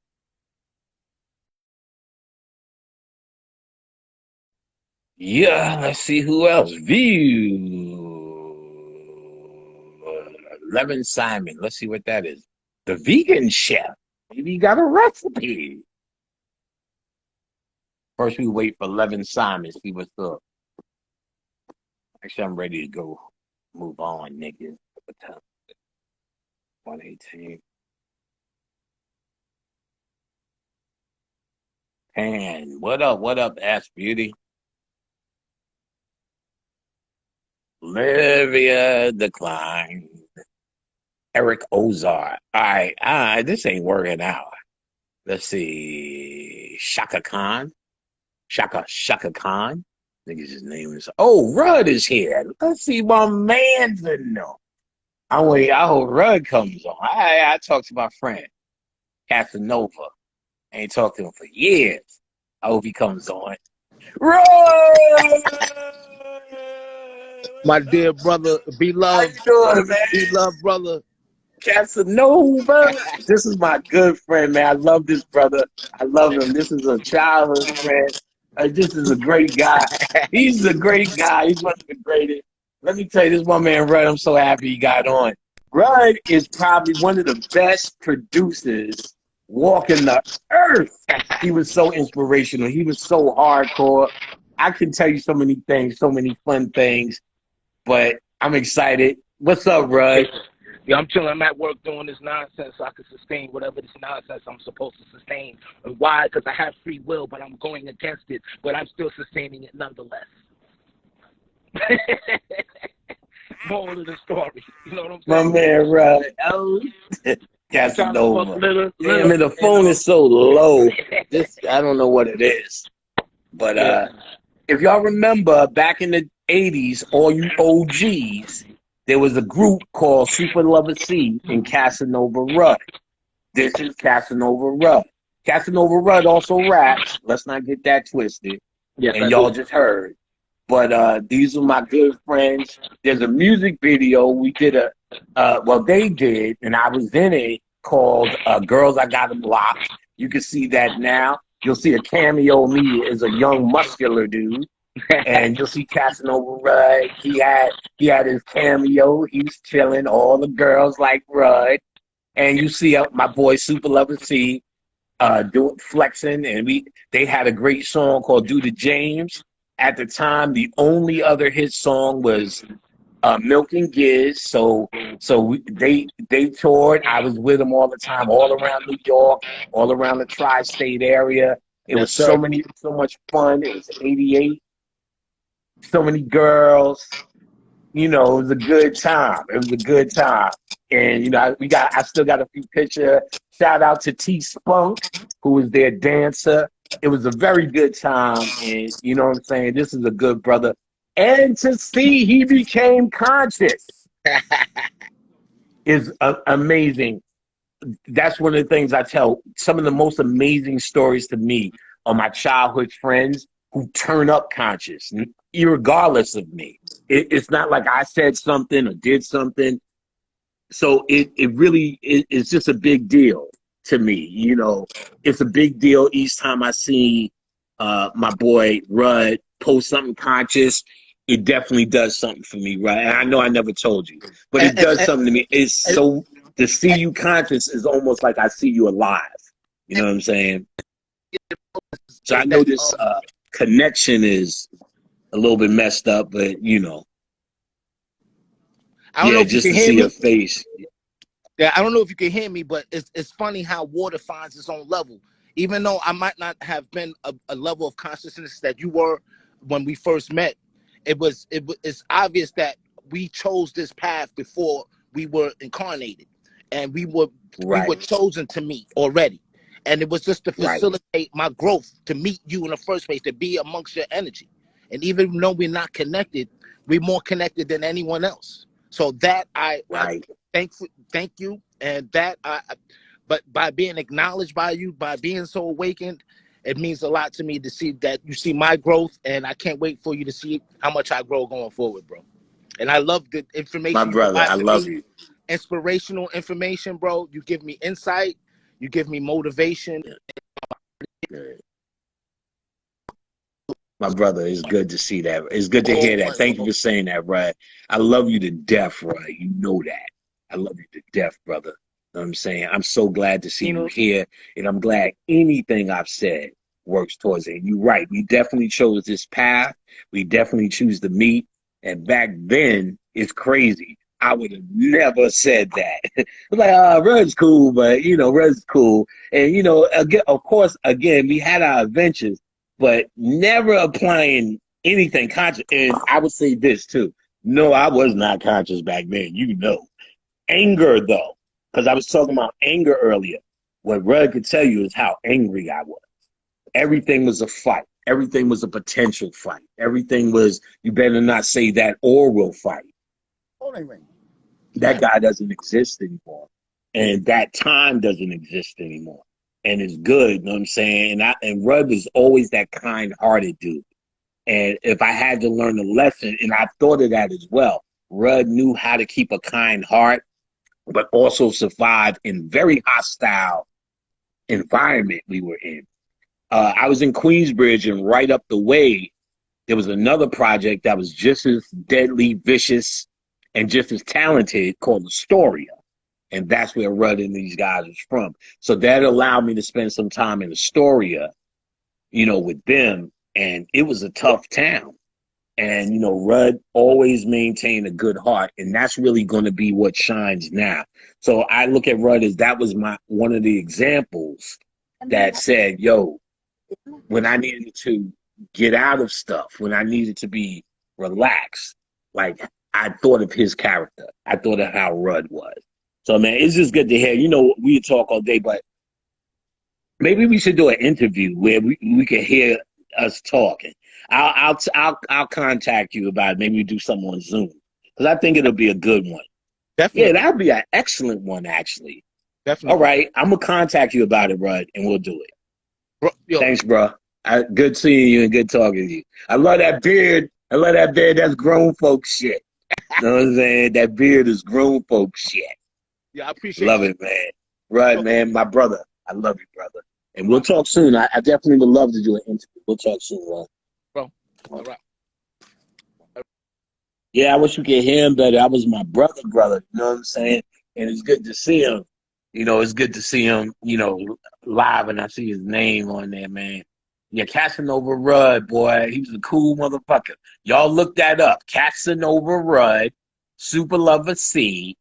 Yeah, let's see who else. View. Levin Simon. Let's see what that is. The vegan chef. Maybe he got a recipe. First, we wait for Levin Simon. See what's up. Actually, I'm ready to go. Move on, nigga. What time? 118. And what up? What up, Ass Beauty? Livia decline. Eric Ozar. All right, this ain't working out. Let's see. Shaka Khan. Shaka Khan. I think his name is. Oh, Rudd is here. Let's see my man's in there. I hope Rudd comes on. I talked to my friend Casanova. I ain't talked to him for years. I hope he comes on. Rudd! My dear brother, How beloved, you doing, man? beloved brother. Casanova. This is my good friend, man. I love this brother. I love him. This is a childhood friend. This is a great guy. He's a great guy. He's one of the greatest. Let me tell you, this one man, Rudd, I'm so happy he got on. Rudd is probably one of the best producers walking the earth. He was so inspirational. He was so hardcore. I can tell you so many things, so many fun things, but I'm excited. What's up, Rudd? Yeah, I'm chilling. I'm at work doing this nonsense so I can sustain whatever this nonsense I'm supposed to sustain. And why? Because I have free will, but I'm going against it, but I'm still sustaining it nonetheless. Moral of the story. You know what I'm My saying? man, Rudd. Oh, I'm trying to Casanova. fuck Litter. Damn it, the phone is so low. I don't know what it is. But if y'all remember back in the 80s, all you OGs, there was a group called Super Lover C and Casanova Rudd. This is Casanova Rudd. Casanova Rudd also raps. Let's not get that twisted. Yes, And y'all just heard. But these are my good friends. There's a music video we did they did, and I was in it, called Girls I Got 'Em Locked. You can see that now. You'll see a cameo of me as a young muscular dude. And you'll see Casanova Rudd. He had his cameo. He was chilling. All the girls like Rudd. And you see my boy Super Lover C doing flexing. And they had a great song called Do the James. At the time, the only other hit song was Milk and Giz. So they toured. I was with them all the time, all around New York, all around the tri-state area. It was so much fun. It was 88. So many girls, it was a good time. And I still got a few pictures. Shout out to T Spunk, who was their dancer. It was a very good time, and you know what I'm saying? This is a good brother. And to see he became conscious is amazing. That's one of the things I tell. Some of the most amazing stories to me are my childhood friends who turn up conscious, irregardless of me. It's not like I said something or did something. So it really is just a big deal to me. It's a big deal each time I see my boy Rudd post something conscious. It definitely does something for me, right? And I know I never told you, but it does something to me. To see you conscious is almost like I see you alive. You know what I'm saying? So I know That this connection is a little bit messed up, but you know, I don't know yeah, if you just can to hear see her me. face. Yeah, I don't know if you can hear me, but it's funny how water finds its own level. Even though I might not have been a level of consciousness that you were when we first met, it's obvious that we chose this path before we were incarnated, and we were Right, chosen to meet already, and it was just to right, facilitate my growth to meet you in the first place, to be amongst your energy, and even though we're not connected, we're more connected than anyone else. So that I right. thank you, and that but by being acknowledged by you, by being so awakened, it means a lot to me to see that you see my growth, and I can't wait for you to see how much I grow going forward, bro. And I love the My information you brother, provide I to love me, you. inspirational information, bro. You give me insight, you give me motivation. Yeah. My brother, it's good to see that. It's good to Oh, hear that. Thank you for saying that, Rod. I love you to death, Rod. You know that. I love you to death, brother. You know what I'm saying? I'm so glad to see you you know, here, and I'm glad anything I've said works towards it. And you're right. We definitely chose this path. We definitely choose to meet. And back then, it's crazy. I would have never said that. It's like, Red's cool, but, you know, Red's cool. And, you know, again, of course, again, we had our adventures, but never applying anything conscious. And I would say this too. No, I was not conscious back then. You know, anger though, because I was talking about anger earlier. What Rudd could tell you is how angry I was. Everything was a fight. Everything was a potential fight. Everything was, you better not say that or we'll fight. That guy doesn't exist anymore. And that time doesn't exist anymore. And it's good, you know what I'm saying? And Rudd was always that kind hearted dude. And if I had to learn a lesson, and I thought of that as well, Rudd knew how to keep a kind heart, but also survive in very hostile environment we were in. I was in Queensbridge, and right up the way, there was another project that was just as deadly, vicious, and just as talented called Astoria. And that's where Rudd and these guys was from. So that allowed me to spend some time in Astoria, you know, with them. And it was a tough town. And, you know, Rudd always maintained a good heart. And that's really going to be what shines now. So I look at Rudd as that was one of the examples that said, yo, when I needed to get out of stuff, when I needed to be relaxed, like I thought of his character. I thought of how Rudd was. So, man, it's just good to hear. You know, we talk all day, but maybe we should do an interview where we can hear us talking. I'll contact you about it. Maybe we do something on Zoom because I think it'll be a good one. Yeah, definitely, that'll be an excellent one, actually. All definitely, right, I'm gonna contact you about it, Rudd, and we'll do it. bro. Yo, Thanks, bro. Good seeing you and good talking to you. I love that beard. I love that beard. That's grown folks shit. You know what I'm saying? That beard is grown folks shit. yeah, I appreciate Love you, it, man. Right, bro. man. My brother. I love you, brother. And we'll talk soon. I definitely would love to do an interview. We'll talk soon, bro. Bro. All right. Yeah, I wish you could hear him better. That was my brother. You know what I'm saying? And it's good to see him. You know, it's good to see him, you know, live, and I see his name on there, man. Yeah, Casanova Rudd, boy. He was a cool motherfucker. Y'all look that up. Casanova Rudd, Super Lover C.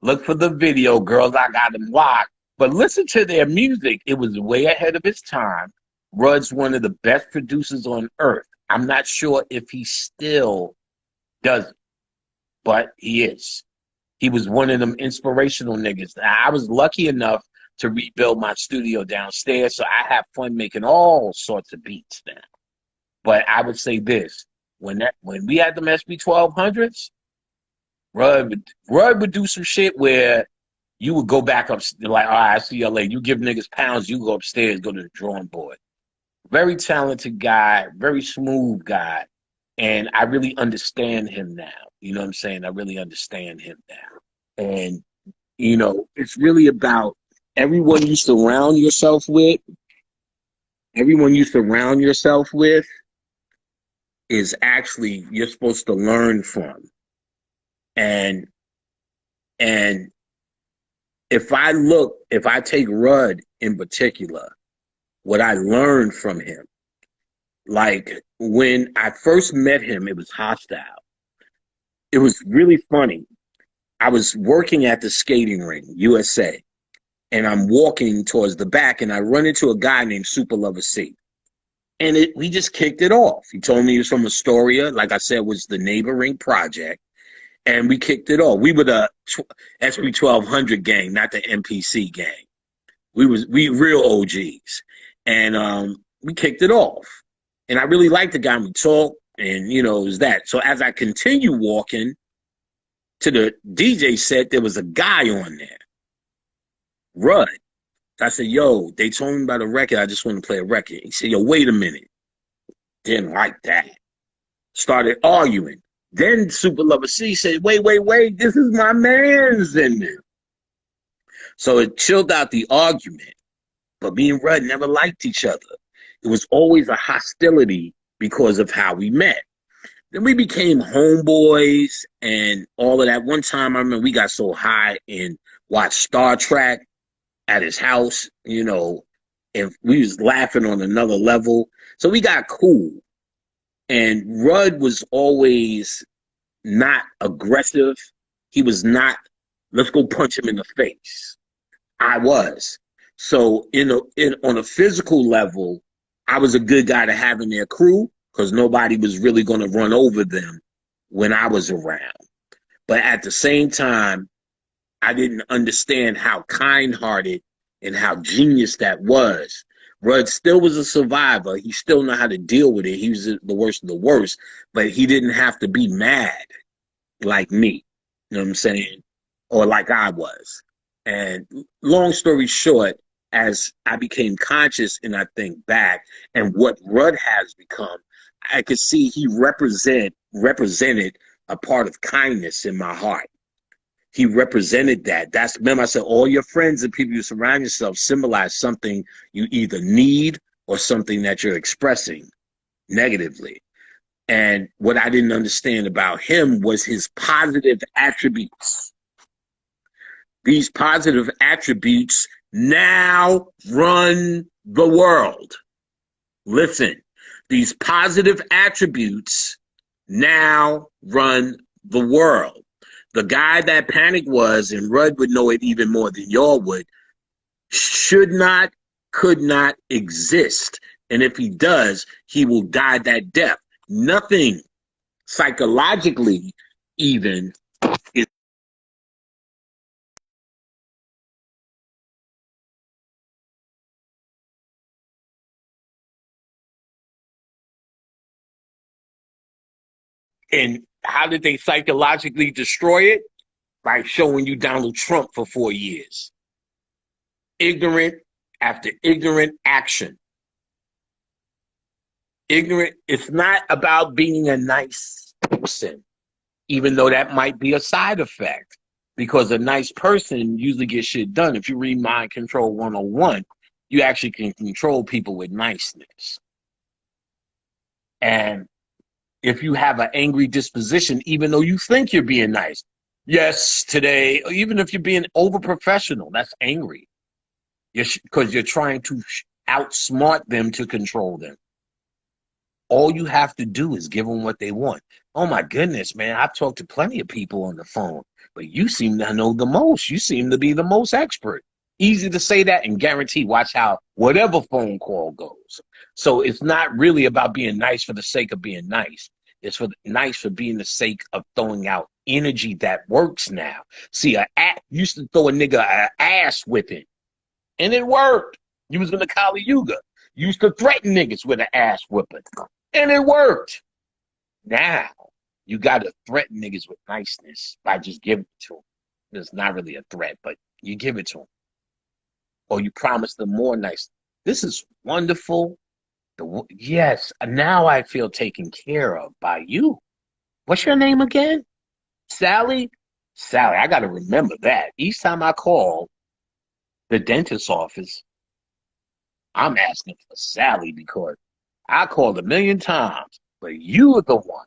Look for the video, girls. I got him locked. But listen to their music. It was way ahead of its time. Rudd's one of the best producers on earth. I'm not sure if he still does it, but he is. He was one of them inspirational niggas. I was lucky enough to rebuild my studio downstairs, so I have fun making all sorts of beats now. But I would say this: when we had them SB 1200s, Rudd would do some shit where you would go back up, like, all right, I see LA. You give niggas pounds, you go upstairs, go to the drawing board. Very talented guy, very smooth guy. And I really understand him now. You know what I'm saying? I really understand him now. And, you know, it's really about everyone everyone you surround yourself with is actually you're supposed to learn from. And if I take Rudd in particular, what I learned from him, like when I first met him, it was hostile. It was really funny. I was working at the skating ring, USA, and I'm walking towards the back, and I run into a guy named Super Lover C. And we just kicked it off. He told me he was from Astoria, like I said, was the neighboring project, and we kicked it off. We were the SB 1200 gang, not the MPC gang. We real OGs, and we kicked it off. And I really liked the guy. We talked, and it was that. So as I continue walking to the DJ set, there was a guy on there, Rudd. I said, yo, they told me about a record. I just want to play a record. He said, yo, wait a minute. Didn't like that. Started arguing. Then Super Lover C said, wait. This is my man's in there. So it chilled out the argument. But me and Rudd never liked each other. It was always a hostility because of how we met. Then we became homeboys and all of that. One time, I remember we got so high and watched Star Trek at his house, and we was laughing on another level. So we got cool. And Rudd was always not aggressive. He was not, let's go punch him in the face. I was. So on a physical level, I was a good guy to have in their crew because nobody was really going to run over them when I was around. But at the same time, I didn't understand how kind-hearted and how genius that was. Rudd still was a survivor. He still knew how to deal with it. He was the worst of the worst, but he didn't have to be mad like me. You know what I'm saying? Or like I was. And long story short, as I became conscious and I think back and what Rudd has become, I could see he represented a part of kindness in my heart. He represented that. Remember I said, all your friends and people you surround yourself symbolize something you either need or something that you're expressing negatively. And what I didn't understand about him was his positive attributes. These positive attributes now run the world. Listen, these positive attributes now run the world. The guy that Panic was, and Rudd would know it even more than y'all would, should not, could not exist. And if he does, he will die that death. Nothing psychologically even is. And how did they psychologically destroy it? By showing you Donald Trump for 4 years. Ignorant after ignorant action. Ignorant, it's not about being a nice person, even though that might be a side effect, because a nice person usually gets shit done. If you read Mind Control 101, you actually can control people with niceness. And if you have an angry disposition, even though you think you're being nice, yes, today, even if you're being over professional, that's angry. Because you're trying to outsmart them to control them. All you have to do is give them what they want. Oh my goodness, man, I've talked to plenty of people on the phone, but you seem to know the most. You seem to be the most expert. Easy to say that and guarantee, watch how whatever phone call goes. So it's not really about being nice for the sake of being nice. It's nice for being the sake of throwing out energy that works now. See, used to throw a nigga an ass whipping, and it worked. You was in the Kali Yuga. Used to threaten niggas with an ass whipping, and it worked. Now, you got to threaten niggas with niceness by just giving it to them. It's not really a threat, but you give it to them. Or you promise them more nice. This is wonderful. Yes, now I feel taken care of by you. What's your name again? Sally? Sally, I got to remember that. Each time I call the dentist's office, I'm asking for Sally because I called 1,000,000 times, but you are the one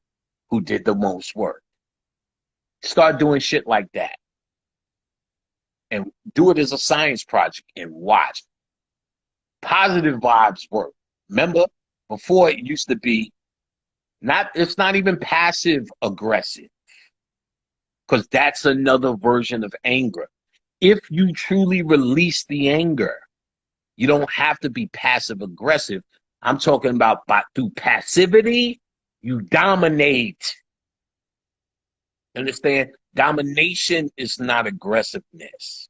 who did the most work. Start doing shit like that. and do it as a science project and watch. Positive vibes work. Remember, before it used to be it's not even passive aggressive, because that's another version of anger. If you truly release the anger, you don't have to be passive aggressive. I'm talking about through passivity, you dominate. Understand? Domination is not aggressiveness.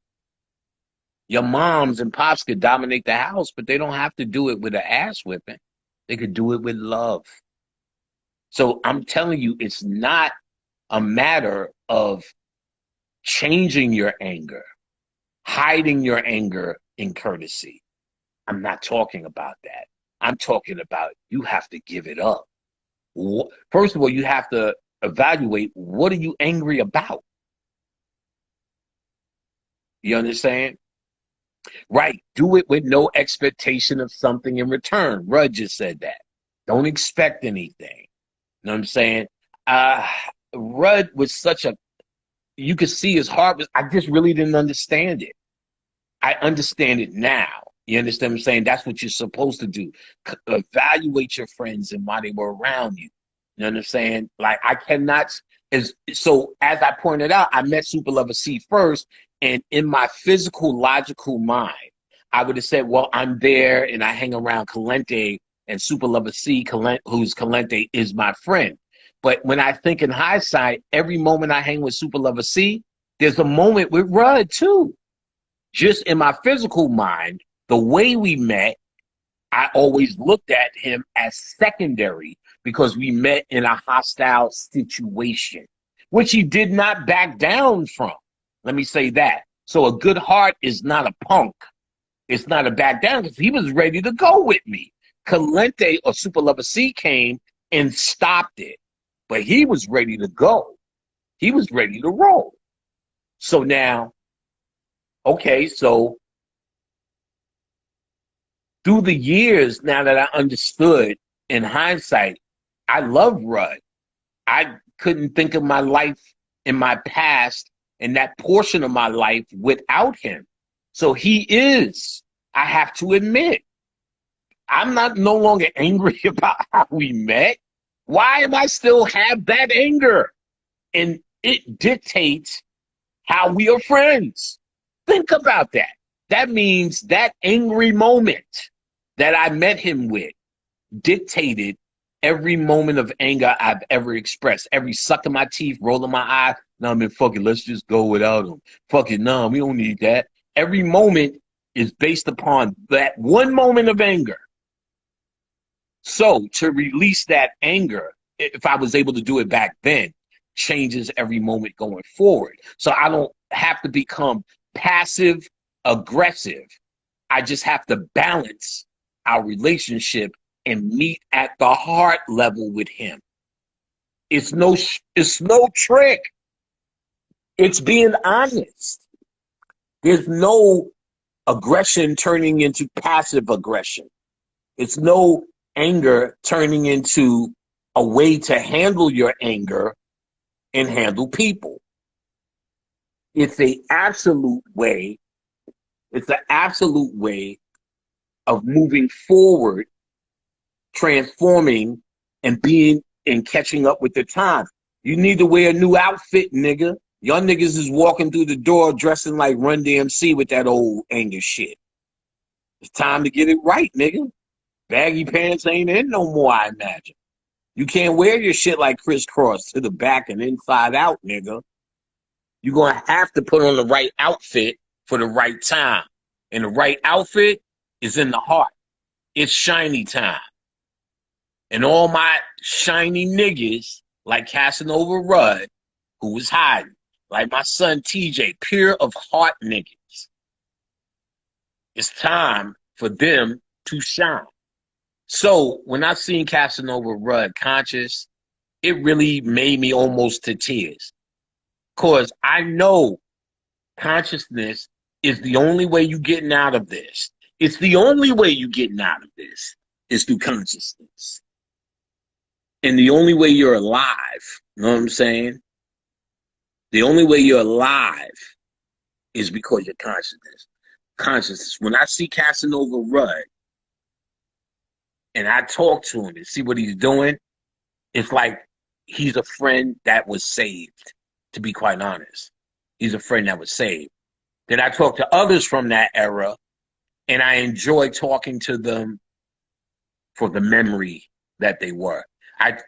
Your moms and pops could dominate the house, but they don't have to do it with an ass whipping. They could do it with love. So I'm telling you, it's not a matter of changing your anger, hiding your anger in courtesy. I'm not talking about that. I'm talking about you have to give it up. First of all, you have to evaluate, what are you angry about? You understand? Right. Do it with no expectation of something in return. Rudd just said that. Don't expect anything. You know what I'm saying? Rudd was you could see his heart was, I just really didn't understand it. I understand it now. You understand what I'm saying? That's what you're supposed to do. Evaluate your friends and why they were around you. You know what I'm saying? Like, I cannot, as I pointed out, I met Super Lover C first, and in my physical, logical mind, I would have said, well, I'm there and I hang around Calente, and Super Lover C, who's Calente, is my friend. But when I think in hindsight, every moment I hang with Super Lover C, there's a moment with Rudd too. Just in my physical mind, the way we met, I always looked at him as secondary because we met in a hostile situation, which he did not back down from. Let me say that. So a good heart is not a punk. It's not a back down, because he was ready to go with me. Calente or Super Lover C came and stopped it, but he was ready to go. He was ready to roll. So now, okay, so through the years, now that I understood in hindsight, I love Rudd. I couldn't think of my life in my past and that portion of my life without him. So he is, I have to admit, I'm no longer angry about how we met. Why am I still have that anger? And it dictates how we are friends. Think about that. That means that angry moment that I met him with dictated every moment of anger I've ever expressed. Every suck of my teeth, roll of my eye. No, man, fuck it, let's just go without him. Fuck it, no, we don't need that. Every moment is based upon that one moment of anger. So to release that anger, if I was able to do it back then, changes every moment going forward. So I don't have to become passive aggressive. I just have to balance our relationship and meet at the heart level with him. It's no trick. It's being honest. There's no aggression turning into passive aggression. It's no anger turning into a way to handle your anger and handle people. It's an absolute way. It's an absolute way of moving forward, transforming, and being and catching up with the time. You need to wear a new outfit, nigga. Y'all niggas is walking through the door dressing like Run DMC with that old anger shit. It's time to get it right, nigga. Baggy pants ain't in no more, I imagine. You can't wear your shit like crisscross to the back and inside out, nigga. You're going to have to put on the right outfit for the right time. And the right outfit is in the heart. It's shiny time. And all my shiny niggas, like Casanova Rudd, who was hiding, like my son TJ, pure of heart niggas. It's time for them to shine. So when I seen Casanova Rudd conscious, it really made me almost to tears. Because I know consciousness is the only way you getting out of this. It's the only way you getting out of this is through consciousness. And the only way you're alive, you know what I'm saying? The only way you're alive is because your consciousness. When I see Casanova Rudd and I talk to him and see what he's doing, it's like he's a friend that was saved, to be quite honest. He's a friend that was saved. Then I talk to others from that era, and I enjoy talking to them for the memory that they were.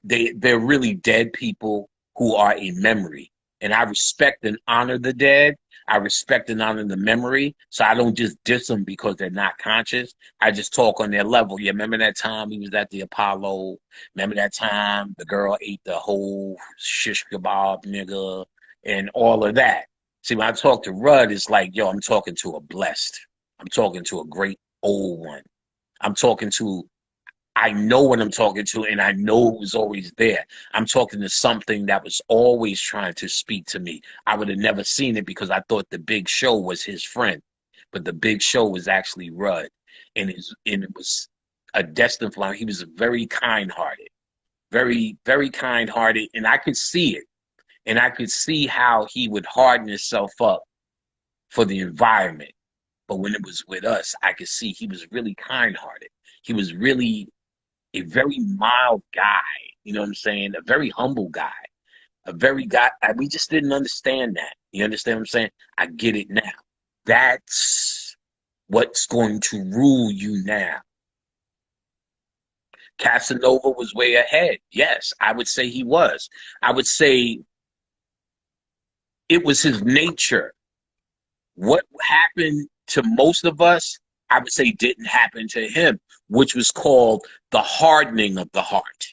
They're really dead people who are a memory. And I respect and honor the dead. I respect and honor the memory. So I don't just diss them because they're not conscious. I just talk on their level. Yeah, remember that time he was at the Apollo? Remember that time the girl ate the whole shish kebab nigga and all of that? See, when I talk to Rudd, it's like, yo, I'm talking to a blessed. I'm talking to a great old one. I know what I'm talking to, and I know it was always there. I'm talking to something that was always trying to speak to me. I would have never seen it because I thought the Big Show was his friend, but the Big Show was actually Rudd, and it was a destined fly. He was very kind-hearted, very, very kind-hearted, and I could see it, and I could see how he would harden himself up for the environment. But when it was with us, I could see he was really kind-hearted. He was really a very mild guy, you know what I'm saying? A very humble guy, we just didn't understand that. You understand what I'm saying? I get it now. That's what's going to rule you now. Casanova was way ahead. Yes, I would say he was. I would say it was his nature. What happened to most of us, I would say didn't happen to him, which was called the hardening of the heart.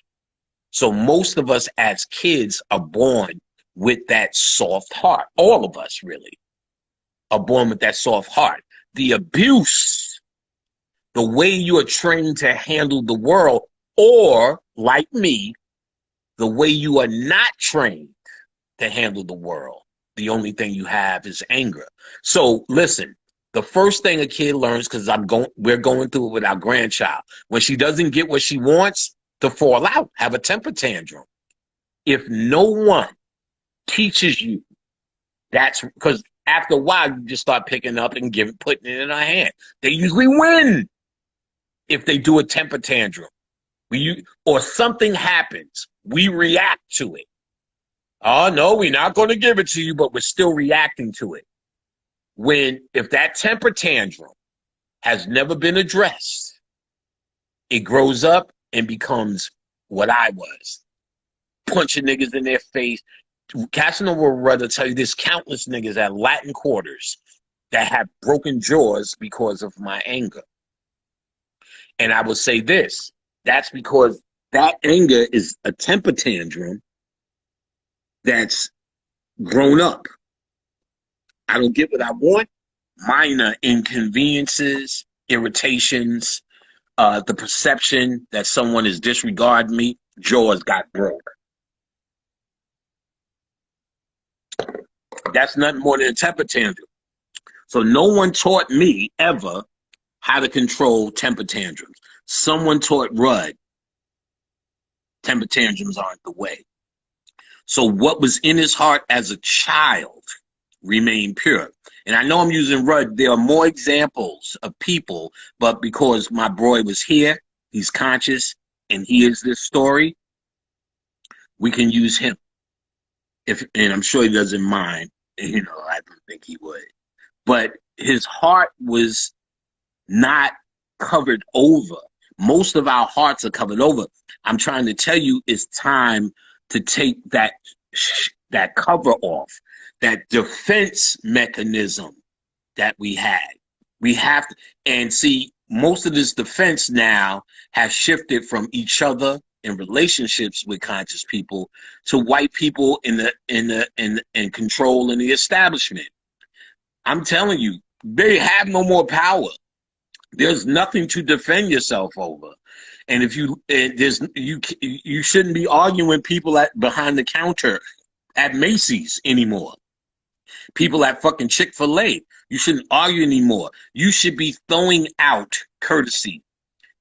So most of us as kids are born with that soft heart. All of us really are born with that soft heart. The abuse, the way you are trained to handle the world, or like me, the way you are not trained to handle the world. The only thing you have is anger. So listen, the first thing a kid learns, because we're going through it with our grandchild, when she doesn't get what she wants, to fall out, have a temper tantrum. If no one teaches you, that's because after a while you just start picking up and putting it in our hand. They usually win if they do a temper tantrum. Or something happens, we react to it. Oh no, we're not going to give it to you, but we're still reacting to it. If that temper tantrum has never been addressed, it grows up and becomes what I was. Punching niggas in their face. Casanova would rather tell you there's countless niggas at Latin quarters that have broken jaws because of my anger. And I will say this, that's because that anger is a temper tantrum that's grown up. I don't get what I want. Minor inconveniences, irritations, the perception that someone is disregarding me, jaws got broke. That's nothing more than a temper tantrum. So no one taught me ever how to control temper tantrums. Someone taught Rudd temper tantrums aren't the way. So what was in his heart as a child remain pure. And I know I'm using Rudd. There are more examples of people, but because my boy was here, he's conscious, and he is this story, we can use him. And I'm sure he doesn't mind. You know, I don't think he would. But his heart was not covered over. Most of our hearts are covered over. I'm trying to tell you it's time to take that cover off. That defense mechanism that we had. We have to, and see, most of this defense now has shifted from each other in relationships with conscious people to white people in control in the establishment. I'm telling you, they have no more power. There's nothing to defend yourself over. And if you shouldn't be arguing people behind the counter at Macy's anymore. People at fucking Chick-fil-A, you shouldn't argue anymore. You should be throwing out courtesy,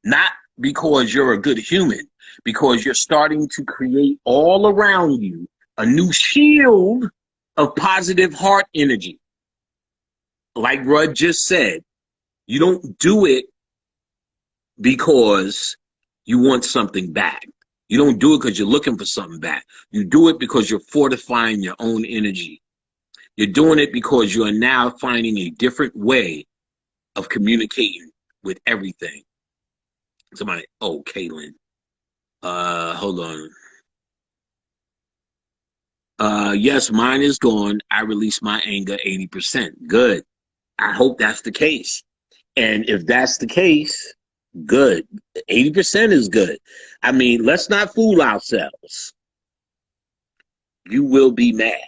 not because you're a good human, because you're starting to create all around you a new shield of positive heart energy. like Rudd just said, you don't do it because you want something back. You don't do it because you're looking for something back. You do it because you're fortifying your own energy. You're doing it because you are now finding a different way of communicating with everything. Somebody, oh, Caitlin. Hold on. Yes, mine is gone. I released my anger 80%. Good. I hope that's the case. And if that's the case, good. 80% is good. I mean, let's not fool ourselves. You will be mad.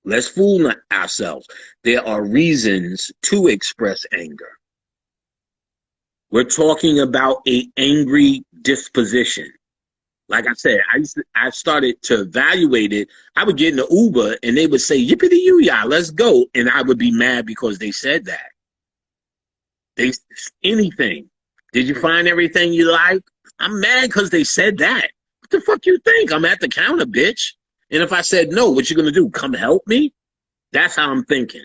Let's fool ourselves. There are reasons to express anger. We're talking about an angry disposition. Like I said, I started to evaluate it. I would get in the Uber and they would say, yippity-yoo-yah, let's go. And I would be mad because they said that. Anything. Did you find everything you like? I'm mad because they said that. What the fuck you think? I'm at the counter, bitch. And if I said no, what you gonna do? Come help me? That's how I'm thinking.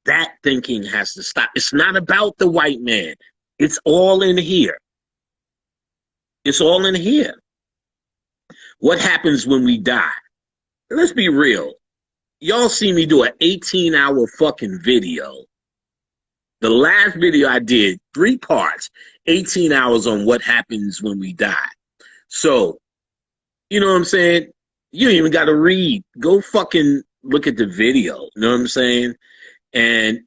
That thinking has to stop. It's not about the white man. It's all in here. It's all in here. What happens when we die? Let's be real. Y'all see me do an 18-hour fucking video. The last video I did, 3 parts, 18 hours on what happens when we die. So, you know what I'm saying? You don't even got to read. Go fucking look at the video. You know what I'm saying? And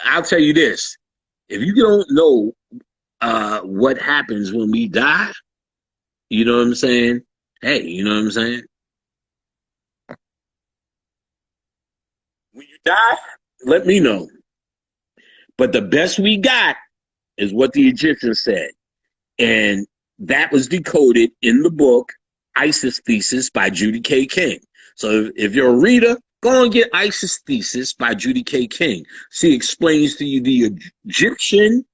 I'll tell you this. If you don't know what happens when we die, you know what I'm saying? Hey, you know what I'm saying? When you die, let me know. But the best we got is what the Egyptians said. And that was decoded in the book, Isis Thesis by Judy K. King. So if you're a reader, go and get Isis Thesis by Judy K. King. She explains to you the Egyptian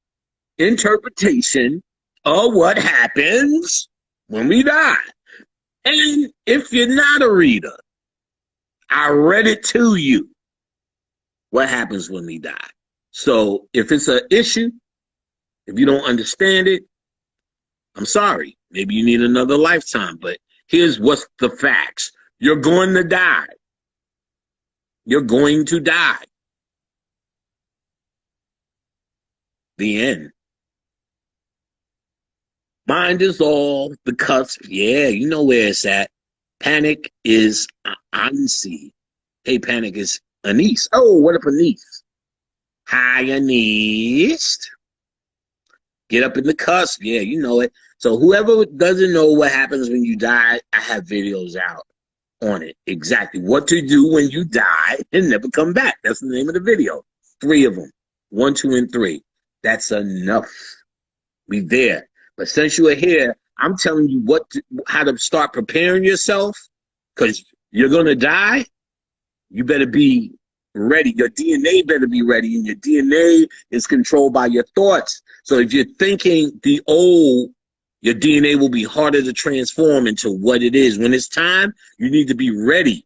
interpretation of what happens when we die. And if you're not a reader, I read it to you. What happens when we die? So if it's an issue, if you don't understand it, I'm sorry. Maybe you need another lifetime. But here's what's the facts. You're going to die. You're going to die. The end. Mind is all the cusp. Yeah, you know where it's at. Panic is Ansi. Hey, Panic is Anise. Oh, what up, Anise? Hi, Anise. Get up in the cusp. Yeah, you know it. So whoever doesn't know what happens when you die, I have videos out on it. Exactly what to do when you die and never come back. That's the name of the video. 3 of them. 1, 2, and 3. That's enough. We there. But since you are here, I'm telling you how to start preparing yourself, because you're going to die. You better be ready. Your DNA better be ready, and your DNA is controlled by your thoughts. So if you're thinking the old, your DNA will be harder to transform into what it is. When it's time, you need to be ready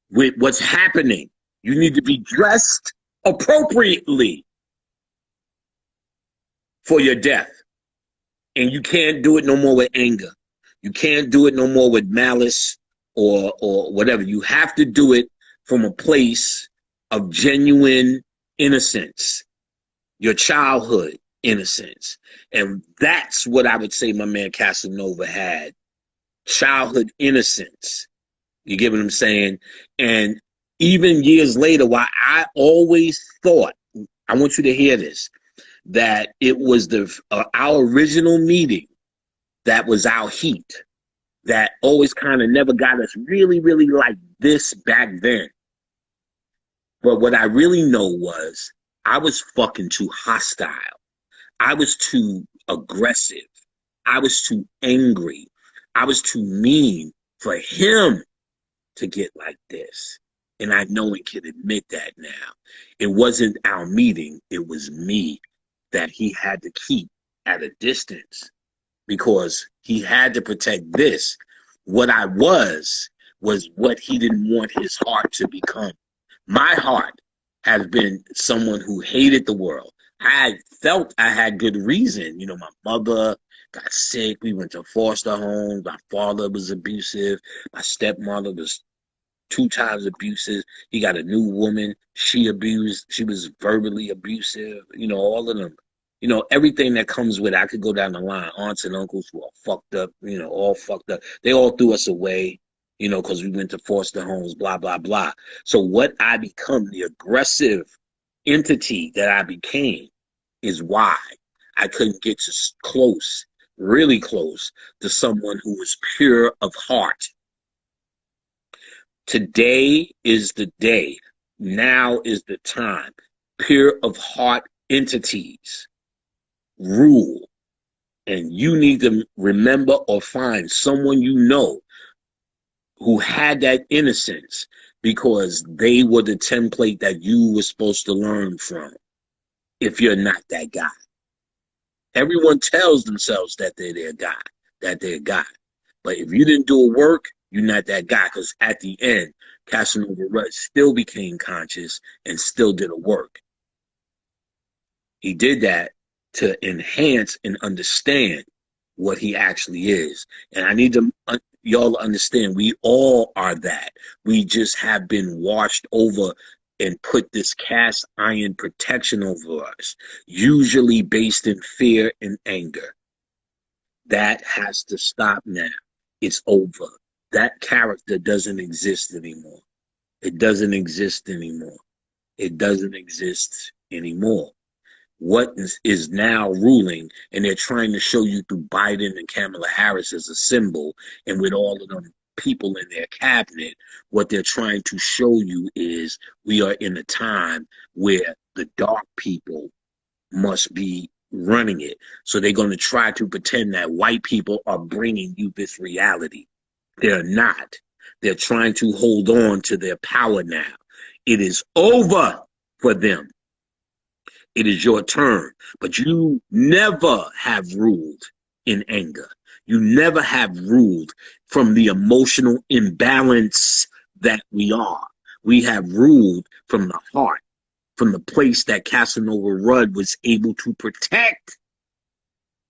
with what's happening. You need to be dressed appropriately for your death. And you can't do it no more with anger. You can't do it no more with malice or whatever. You have to do it from a place of genuine innocence, your childhood innocence. And that's what I would say my man Casanova had. Childhood innocence. You get what I'm saying? And even years later, while I always thought, I want you to hear this, that it was our original meeting that was our heat, that always kind of never got us really, really like this back then. But what I really know was I was fucking too hostile. I was too aggressive. I was too angry. I was too mean for him to get like this. And I know and can admit that now. It wasn't our meeting. It was me that he had to keep at a distance because he had to protect this. What I was what he didn't want his heart to become. My heart has been someone who hated the world. I felt I had good reason. You know, my mother got sick. We went to foster homes. My father was abusive. My stepmother was 2 times abusive. He got a new woman. She abused. She was verbally abusive. You know, all of them. You know, everything that comes with it. I could go down the line. Aunts and uncles who are fucked up, you know, all fucked up. They all threw us away, you know, because we went to foster homes, blah, blah, blah. So what I become, the aggressive entity that I became, is why I couldn't get to close, really close, to someone who was pure of heart. Today is the day. Now is the time. Pure of heart entities rule. And you need to remember or find someone you know who had that innocence, because they were the template that you were supposed to learn from if you're not that guy. Everyone tells themselves that they're their guy, that they're God. But if you didn't do a work, you're not that guy, because at the end, Casanova Rudd still became conscious and still did a work. He did that to enhance and understand what he actually is. And I need to y'all understand, we all are that. We just have been washed over and put this cast iron protection over us, usually based in fear and anger. That has to stop now. It's over. That character doesn't exist anymore. It doesn't exist anymore. It doesn't exist anymore. What is now ruling, and they're trying to show you through Biden and Kamala Harris as a symbol, and with all of them people in their cabinet, what they're trying to show you is we are in a time where the dark people must be running it. So they're going to try to pretend that white people are bringing you this reality. They're not. They're trying to hold on to their power now. It is over for them. It is your turn, but you never have ruled in anger. You never have ruled from the emotional imbalance that we are. We have ruled from the heart, from the place that Casanova Rudd was able to protect,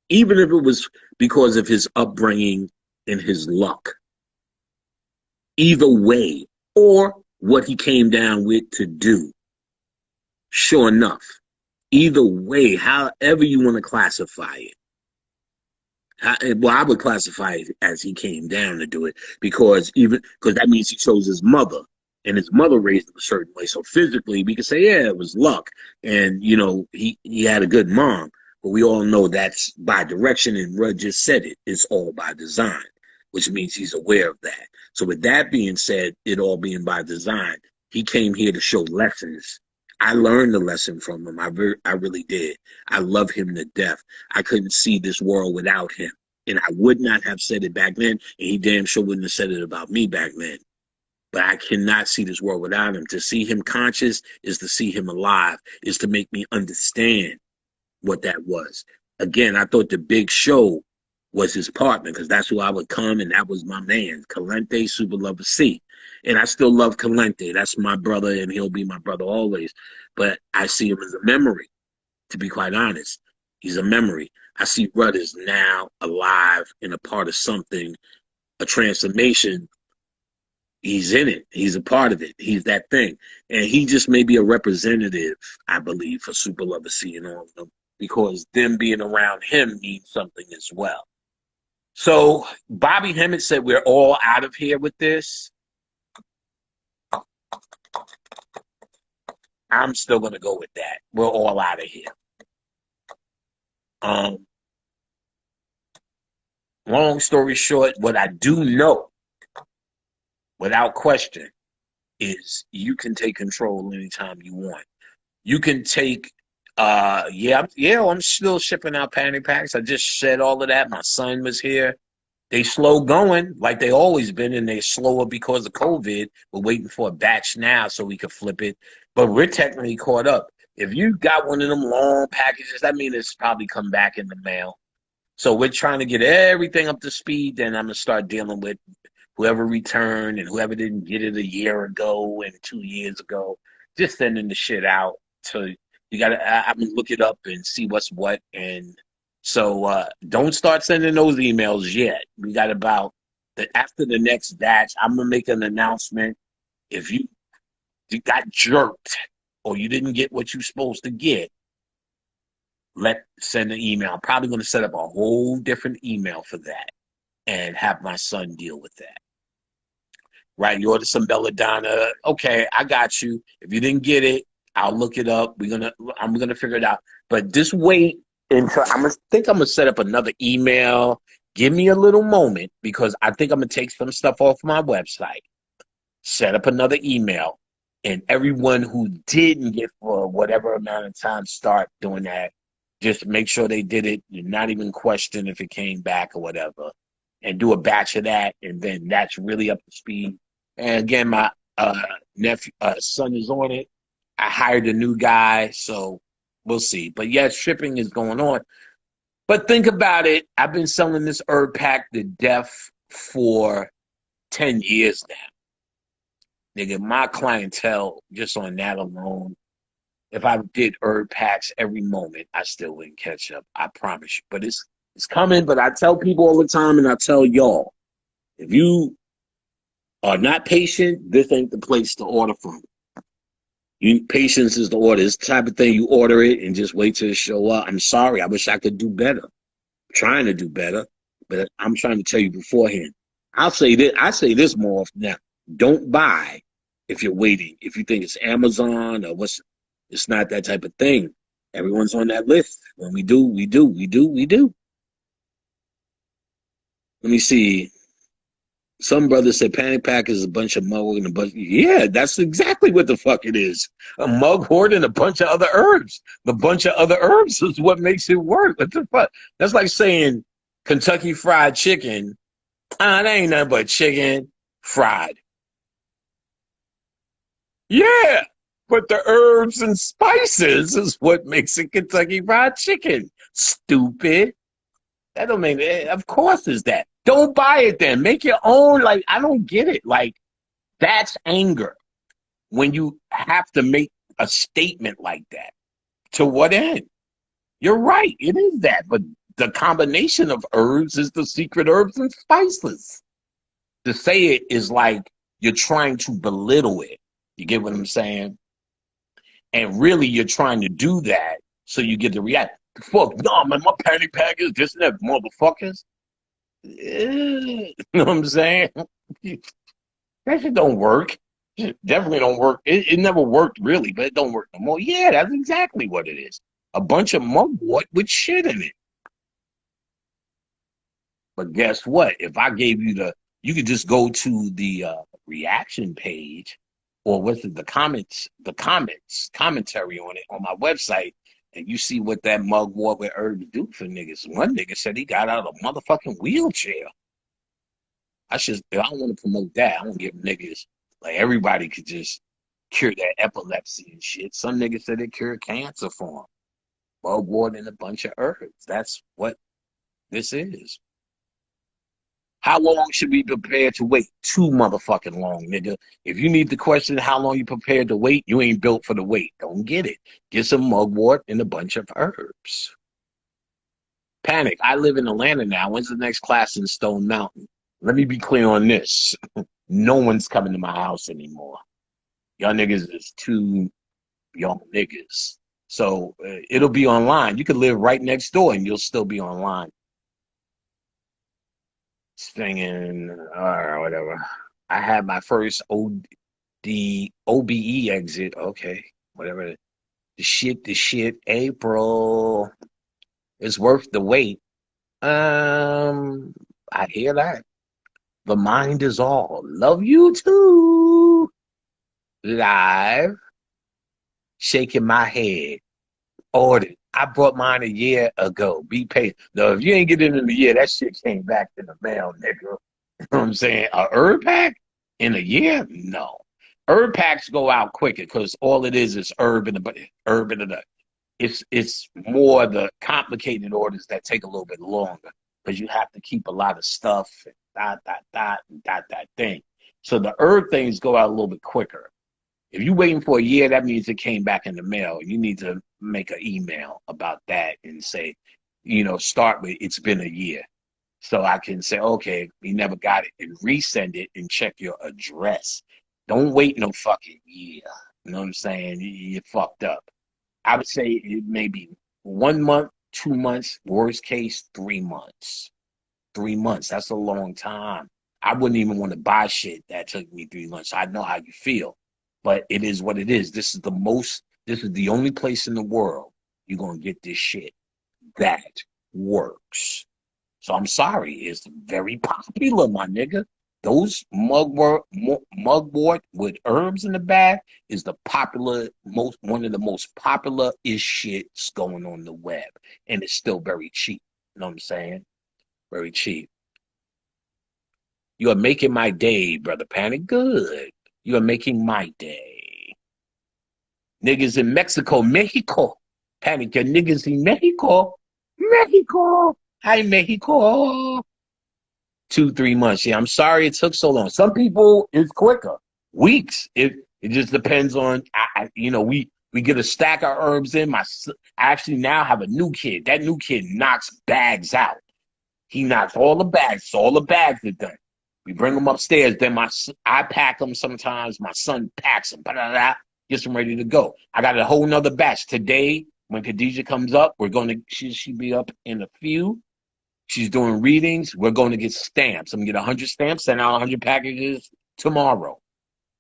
even if it was because of his upbringing and his luck. Either way, or what he came down with to do. Sure enough. Either way, however you want to classify it. Well, I would classify it as he came down to do it, because that means he chose his mother, and his mother raised him a certain way. So physically, we could say, yeah, it was luck, and you know he had a good mom. But we all know that's by direction, and Rudd just said it. It's all by design, which means he's aware of that. So with that being said, it all being by design, he came here to show lessons. I learned the lesson from him. I really did. I love him to death. I couldn't see this world without him. And I would not have said it back then, and he damn sure wouldn't have said it about me back then. But I cannot see this world without him. To see him conscious is to see him alive, is to make me understand what that was. Again, I thought the Big Show was his partner, because that's who I would come, and that was my man, Calente, Super Lover C. And I still love Calente. That's my brother, and he'll be my brother always. But I see him as a memory, to be quite honest. He's a memory. I see Rudd is now alive and a part of something, a transformation. He's in it. He's a part of it. He's that thing. And he just may be a representative, I believe, for Super Lover C and all of them, because them being around him means something as well. So Bobby Hemmett said we're all out of here with this. I'm still going to go with that. We're all out of here. Long story short, what I do know, without question, is you can take control anytime you want. You can take, I'm still shipping out panty packs. I just said all of that. My son was here. They slow going like they always been, and they slower because of COVID. We're waiting for a batch now so we can flip it. But we're technically caught up. If you got one of them long packages, that means it's probably come back in the mail. So we're trying to get everything up to speed. Then I'm going to start dealing with whoever returned and whoever didn't get it a year ago and 2 years ago. just sending the shit out. So you gotta, I mean, look it up and see what's what. And so don't start sending those emails yet. We got about after the next batch. I'm gonna make an announcement. If you got jerked or you didn't get what you're supposed to get, send an email. I'm probably gonna set up a whole different email for that and have my son deal with that. Right, you ordered some belladonna. Okay, I got you. If you didn't get it, I'll look it up. I'm gonna figure it out. But just wait until I'm gonna set up another email. Give me a little moment because I think I'm gonna take some stuff off my website. Set up another email, and everyone who didn't get for whatever amount of time, start doing that. Just make sure they did it. You're not even question if it came back or whatever, and do a batch of that, and then that's really up to speed. And again, my son is on it. I hired a new guy, so we'll see. But yes, shipping is going on. But think about it. I've been selling this herb pack to death for 10 years now. Nigga, my clientele, just on that alone, if I did herb packs every moment, I still wouldn't catch up. I promise you. But it's coming. But I tell people all the time, and I tell y'all, if you are not patient, this ain't the place to order from. Patience is the order. It's the type of thing you order it and just wait till it show up. I'm sorry. I wish I could do better. I'm trying to do better, but I'm trying to tell you beforehand. I say this more often now. Don't buy if you're waiting. If you think it's Amazon or it's not that type of thing. Everyone's on that list. When we do. Let me see. Some brother said panic pack is a bunch of mugwort and a bunch. Yeah, that's exactly what the fuck it is. A mugwort and a bunch of other herbs. The bunch of other herbs is what makes it work. What the fuck? That's like saying Kentucky Fried Chicken. That ain't nothing but chicken fried. Yeah, but the herbs and spices is what makes it Kentucky Fried Chicken. Stupid. That don't mean it. Of course is that. Don't buy it then. Make your own. Like, I don't get it. Like, that's anger. When you have to make a statement like that. To what end? You're right. It is that. But the combination of herbs is the secret herbs and spices. To say it is like you're trying to belittle it. You get what I'm saying? And really, you're trying to do that so you get the reaction. Fuck, no, man, my panic pack is this and that, motherfuckers. You know what I'm saying? That shit don't work. It definitely don't work. It never worked really, but it don't work no more. Yeah, that's exactly what it is. A bunch of mugwort with shit in it. But guess what? If I gave you you could just go to the reaction page, or what's it, the commentary on it on my website, and you see what that mugwort with herbs do for niggas. One nigga said he got out of a motherfucking wheelchair. I don't want to promote that. I want to give niggas, like, everybody could just cure their epilepsy and shit. Some niggas said it cured cancer for them. Mugwort and a bunch of herbs. That's what this is. How long should we be prepared to wait? Too motherfucking long, nigga. If you need the question how long you prepared to wait, you ain't built for the wait. Don't get it. Get some mugwort and a bunch of herbs. Panic. I live in Atlanta now. When's the next class in Stone Mountain? Let me be clear on this. No one's coming to my house anymore. Y'all niggas is too young niggas. So it'll be online. You could live right next door and you'll still be online. Singing or whatever. I had my first OBE exit. Okay, whatever. The shit. April. It's worth the wait. I hear that. The mind is all. Love you too. Live. Shaking my head. Ordered. I brought mine a year ago. Be patient. No, if you ain't get it in a year, that shit came back in the mail, nigga. You know what I'm saying? A herb pack in a year? No. Herb packs go out quicker because all it is herb and the. It's more the complicated orders that take a little bit longer because you have to keep a lot of stuff and that thing. So the herb things go out a little bit quicker. If you're waiting for a year, that means it came back in the mail. You need to make an email about that and say, start with it's been a year. So I can say, okay, we never got it, and resend it and check your address. Don't wait no fucking year. You know what I'm saying? You're fucked up. I would say it may be 1 month, 2 months, worst case, 3 months. 3 months, that's a long time. I wouldn't even want to buy shit that took me 3 months. I know how you feel, but it is what it is. This is the only place in the world you're going to get this shit that works. So I'm sorry, it's very popular, my nigga. Those mugwort with herbs in the bag is one of the most popular is shits going on the web, and it's still very cheap. You know what I'm saying? Very cheap. You are making my day, brother Panic. Good. You are making my day. Niggas in Mexico. Panic, your niggas in Mexico. Hi, Mexico. 2-3 months. Yeah, I'm sorry it took so long. Some people, it's quicker. Weeks. It just depends on, we get a stack of herbs in. I actually now have a new kid. That new kid knocks bags out. He knocks all the bags. So all the bags are done. We bring them upstairs. Then I pack them sometimes. My son packs them. Gets them ready to go. I got a whole nother batch. Today, when Khadijah comes up, she'll be up in a few. She's doing readings. We're going to get stamps. I'm going to get 100 stamps, send out 100 packages tomorrow.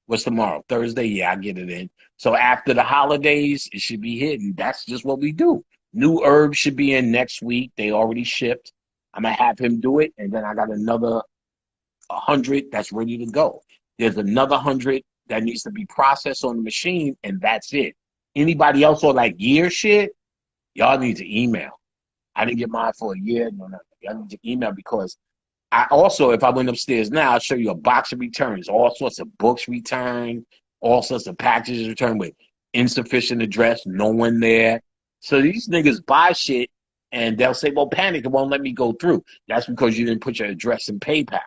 What's tomorrow? Thursday? Yeah, I get it in. So after the holidays, it should be hidden. That's just what we do. New herbs should be in next week. They already shipped. I'm going to have him do it. And then I got another 100 that's ready to go. There's another 100 that needs to be processed on the machine, and that's it. Anybody else on like year shit, y'all need to email. I didn't get mine for a year. No. Y'all need to email because I also, if I went upstairs now, I'll show you a box of returns, all sorts of books returned, all sorts of packages returned with insufficient address, no one there. So these niggas buy shit and they'll say, well, Panic, it won't let me go through. That's because you didn't put your address in PayPal.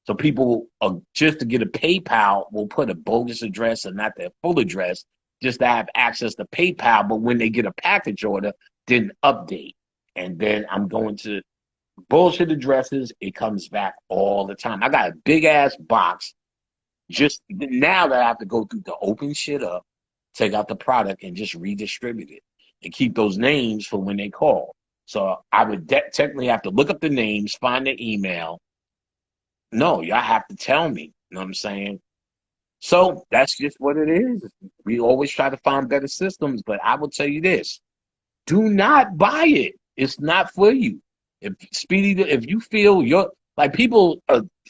So people, just to get a PayPal, will put a bogus address and not their full address just to have access to PayPal. But when they get a package order, didn't update. And then I'm going to bullshit addresses. It comes back all the time. I got a big ass box. Just now that I have to go through to open shit up, take out the product and just redistribute it and keep those names for when they call. So I would technically have to look up the names, find the email. No, y'all have to tell me. You know what I'm saying? So that's just what it is. We always try to find better systems, but I will tell you this. Do not buy it. It's not for you. If you feel like people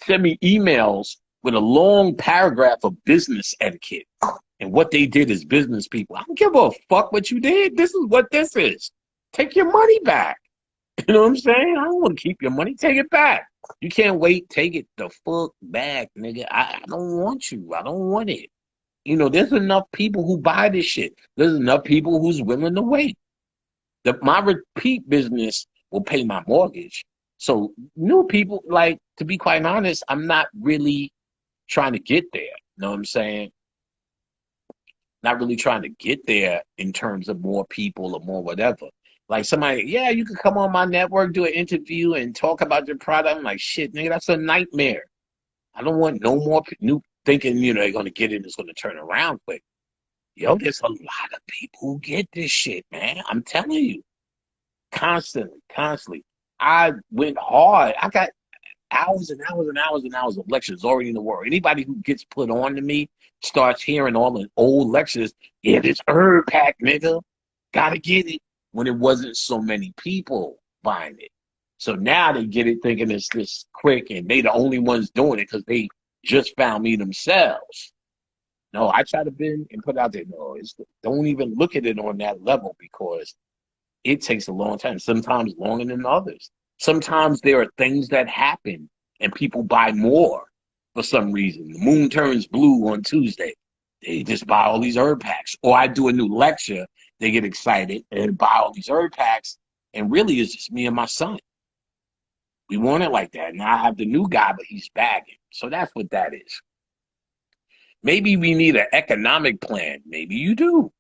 send me emails with a long paragraph of business etiquette and what they did as business people. I don't give a fuck what you did. This is what this is. Take your money back. You know what I'm saying? I don't want to keep your money. Take it back. You can't wait. Take it the fuck back, nigga. I don't want you. I don't want it. There's enough people who buy this shit. There's enough people who's willing to wait. My repeat business will pay my mortgage. So new people, like, to be quite honest, I'm not really trying to get there. You know what I'm saying? Not really trying to get there in terms of more people or more whatever. Like somebody, yeah, you could come on my network, do an interview and talk about your product. I'm like, shit, nigga, that's a nightmare. I don't want no more new thinking, they're going to get it, it's going to turn around quick. Yo, there's a lot of people who get this shit, man. I'm telling you. Constantly. I went hard. I got hours and hours and hours and hours of lectures already in the world. Anybody who gets put on to me starts hearing all the old lectures. Yeah, this herb pack, nigga. Gotta get it. When it wasn't so many people buying it. So now they get it thinking it's this quick and they the only ones doing it because they just found me themselves. No, I try to bend and put out there. No, don't even look at it on that level because it takes a long time, sometimes longer than others. Sometimes there are things that happen and people buy more for some reason. The moon turns blue on Tuesday. They just buy all these herb packs. Or I do a new lecture, they get excited and buy all these herb packs. And really, it's just me and my son. We want it like that. Now I have the new guy, but he's bagging. So that's what that is. Maybe we need an economic plan. Maybe you do.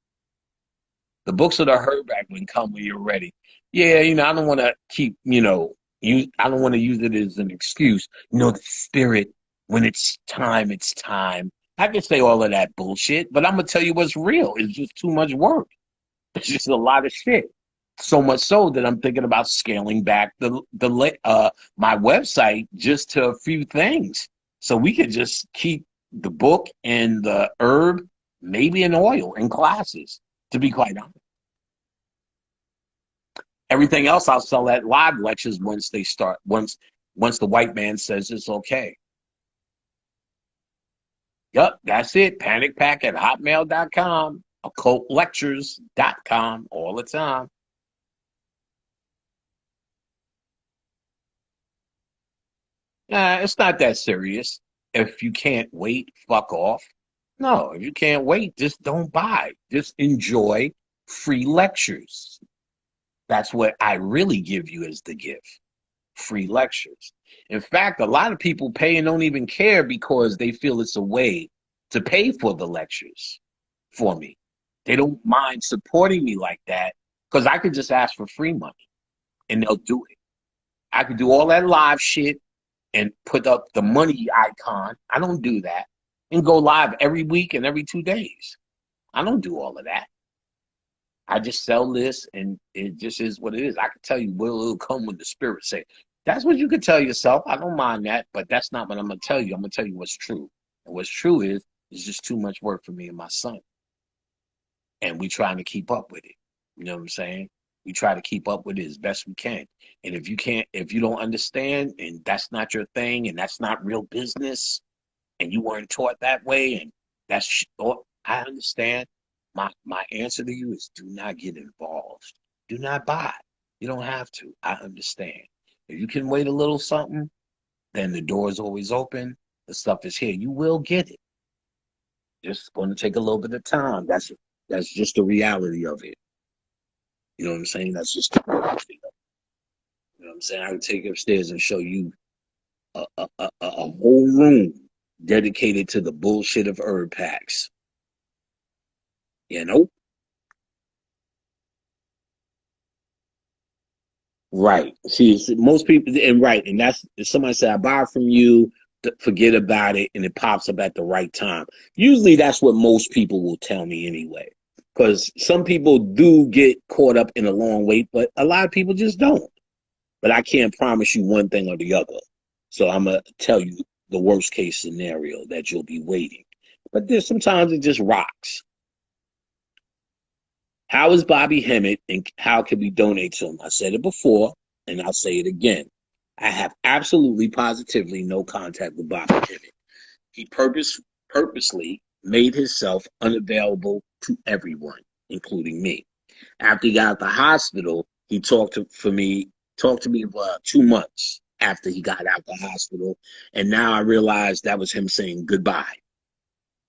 The books of the herdback when come when you're ready. Yeah, I don't want to keep, I don't want to use it as an excuse. The spirit, when it's time, it's time. I can say all of that bullshit, but I'm gonna tell you what's real. It's just too much work. It's just a lot of shit. So much so that I'm thinking about scaling back my website just to a few things, so we could just keep the book and the herb, maybe an oil in classes. To be quite honest, everything else I'll sell at live lectures once they start. Once the white man says it's okay. Yep, that's it. PanicPack@hotmail.com, occultlectures.com, all the time. Nah, it's not that serious. If you can't wait, fuck off. No, if you can't wait, just don't buy. Just enjoy free lectures. That's what I really give you as the gift. Free lectures. In fact, a lot of people pay and don't even care because they feel it's a way to pay for the lectures for me. They don't mind supporting me like that because I could just ask for free money and they'll do it. I could do all that live shit and put up the money icon. I don't do that. And go live every week and every 2 days. I don't do all of that. I just sell this and it just is what it is. I can tell you what it'll come when the spirit say. That's what you could tell yourself. I don't mind that, but that's not what I'm going to tell you. I'm going to tell you what's true. And what's true is it's just too much work for me and my son. And we trying to keep up with it. You know what I'm saying? We try to keep up with it as best we can. And if you don't understand and that's not your thing and that's not real business and you weren't taught that way and I understand. My answer to you is do not get involved. Do not buy. You don't have to. I understand. If you can wait a little something, then the door is always open. The stuff is here. You will get it. Just going to take a little bit of time. That's just the reality of it. You know what I'm saying? That's just the reality of it. You know what I'm saying? I would take you upstairs and show you a whole room dedicated to the bullshit of herb packs. Right. See, most people, and that's if somebody said, I buy from you, forget about it, and it pops up at the right time. Usually that's what most people will tell me anyway. Because some people do get caught up in a long wait, but a lot of people just don't. But I can't promise you one thing or the other. So I'm going to tell you the worst case scenario that you'll be waiting. But there's sometimes it just rocks. How is Bobby Hemmitt and how can we donate to him? I said it before and I'll say it again. I have absolutely positively no contact with Bobby Hemmitt. He purposely made himself unavailable to everyone, including me. After he got out of the hospital, he talked to me for 2 months after he got out of the hospital. And now I realize that was him saying goodbye.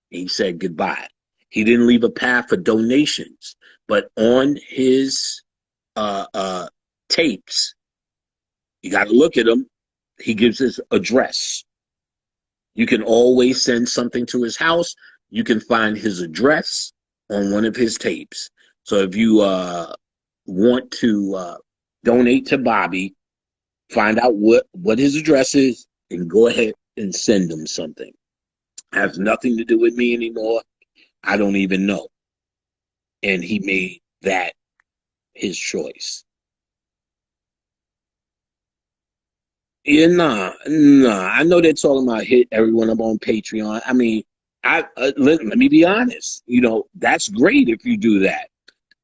He said goodbye. He didn't leave a path for donations, but on his tapes, you got to look at him. He gives his address. You can always send something to his house. You can find his address on one of his tapes. So if you want to donate to Bobby, find out what his address is and go ahead and send him something. It has nothing to do with me anymore. I don't even know. And he made that his choice. Yeah, nah. I know they're talking about hit everyone up on Patreon. I mean, let me be honest. That's great if you do that.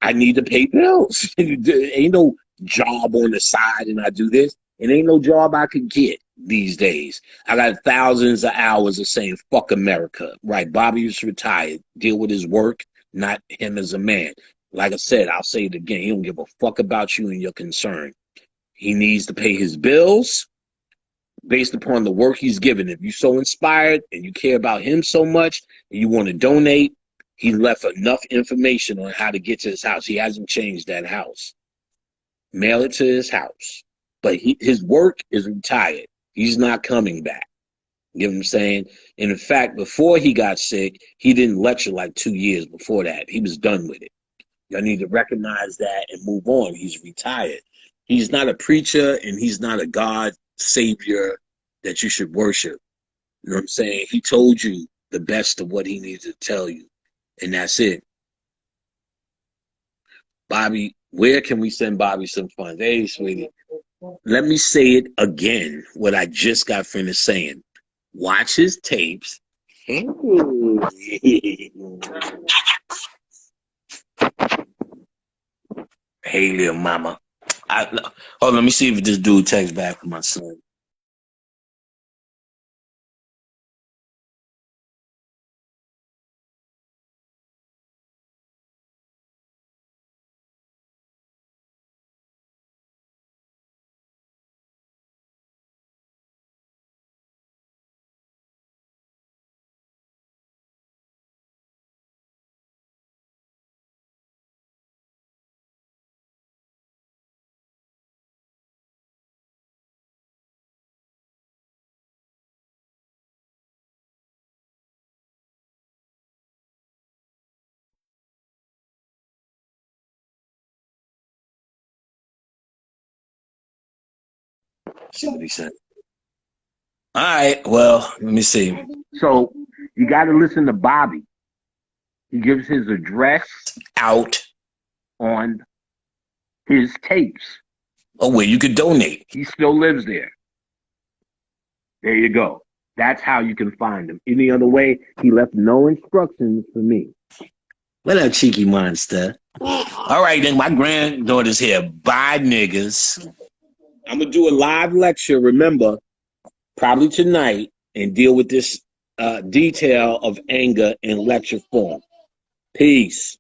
I need to pay bills. Ain't no job on the side and I do this. It ain't no job I could get these days. I got thousands of hours of saying, fuck America. Right, Bobby is retired. Deal with his work, not him as a man. Like I said, I'll say it again. He don't give a fuck about you and your concern. He needs to pay his bills based upon the work he's given. If you're so inspired and you care about him so much and you want to donate, he left enough information on how to get to his house. He hasn't changed that house. Mail it to his house. But his work is retired. He's not coming back. You know what I'm saying? And in fact, before he got sick, he didn't lecture like 2 years before that. He was done with it. Y'all need to recognize that and move on. He's retired. He's not a preacher and he's not a God savior that you should worship. You know what I'm saying? He told you the best of what he needs to tell you. And that's it. Bobby, where can we send Bobby some funds? Hey, sweetie. Let me say it again, what I just got finished saying. Watch his tapes. Hey, little mama. Hold on, let me see if this dude texts back from my son. Somebody said. All right, well, let me see. So you got to listen to Bobby. He gives his address out on his tapes. Oh, where you could donate. He still lives there. There you go. That's how you can find him. Any other way, he left no instructions for me. What up, cheeky monster? All right, then, my granddaughter's here. Bye, niggas. I'm going to do a live lecture, remember, probably tonight, and deal with this detail of anger in lecture form. Peace.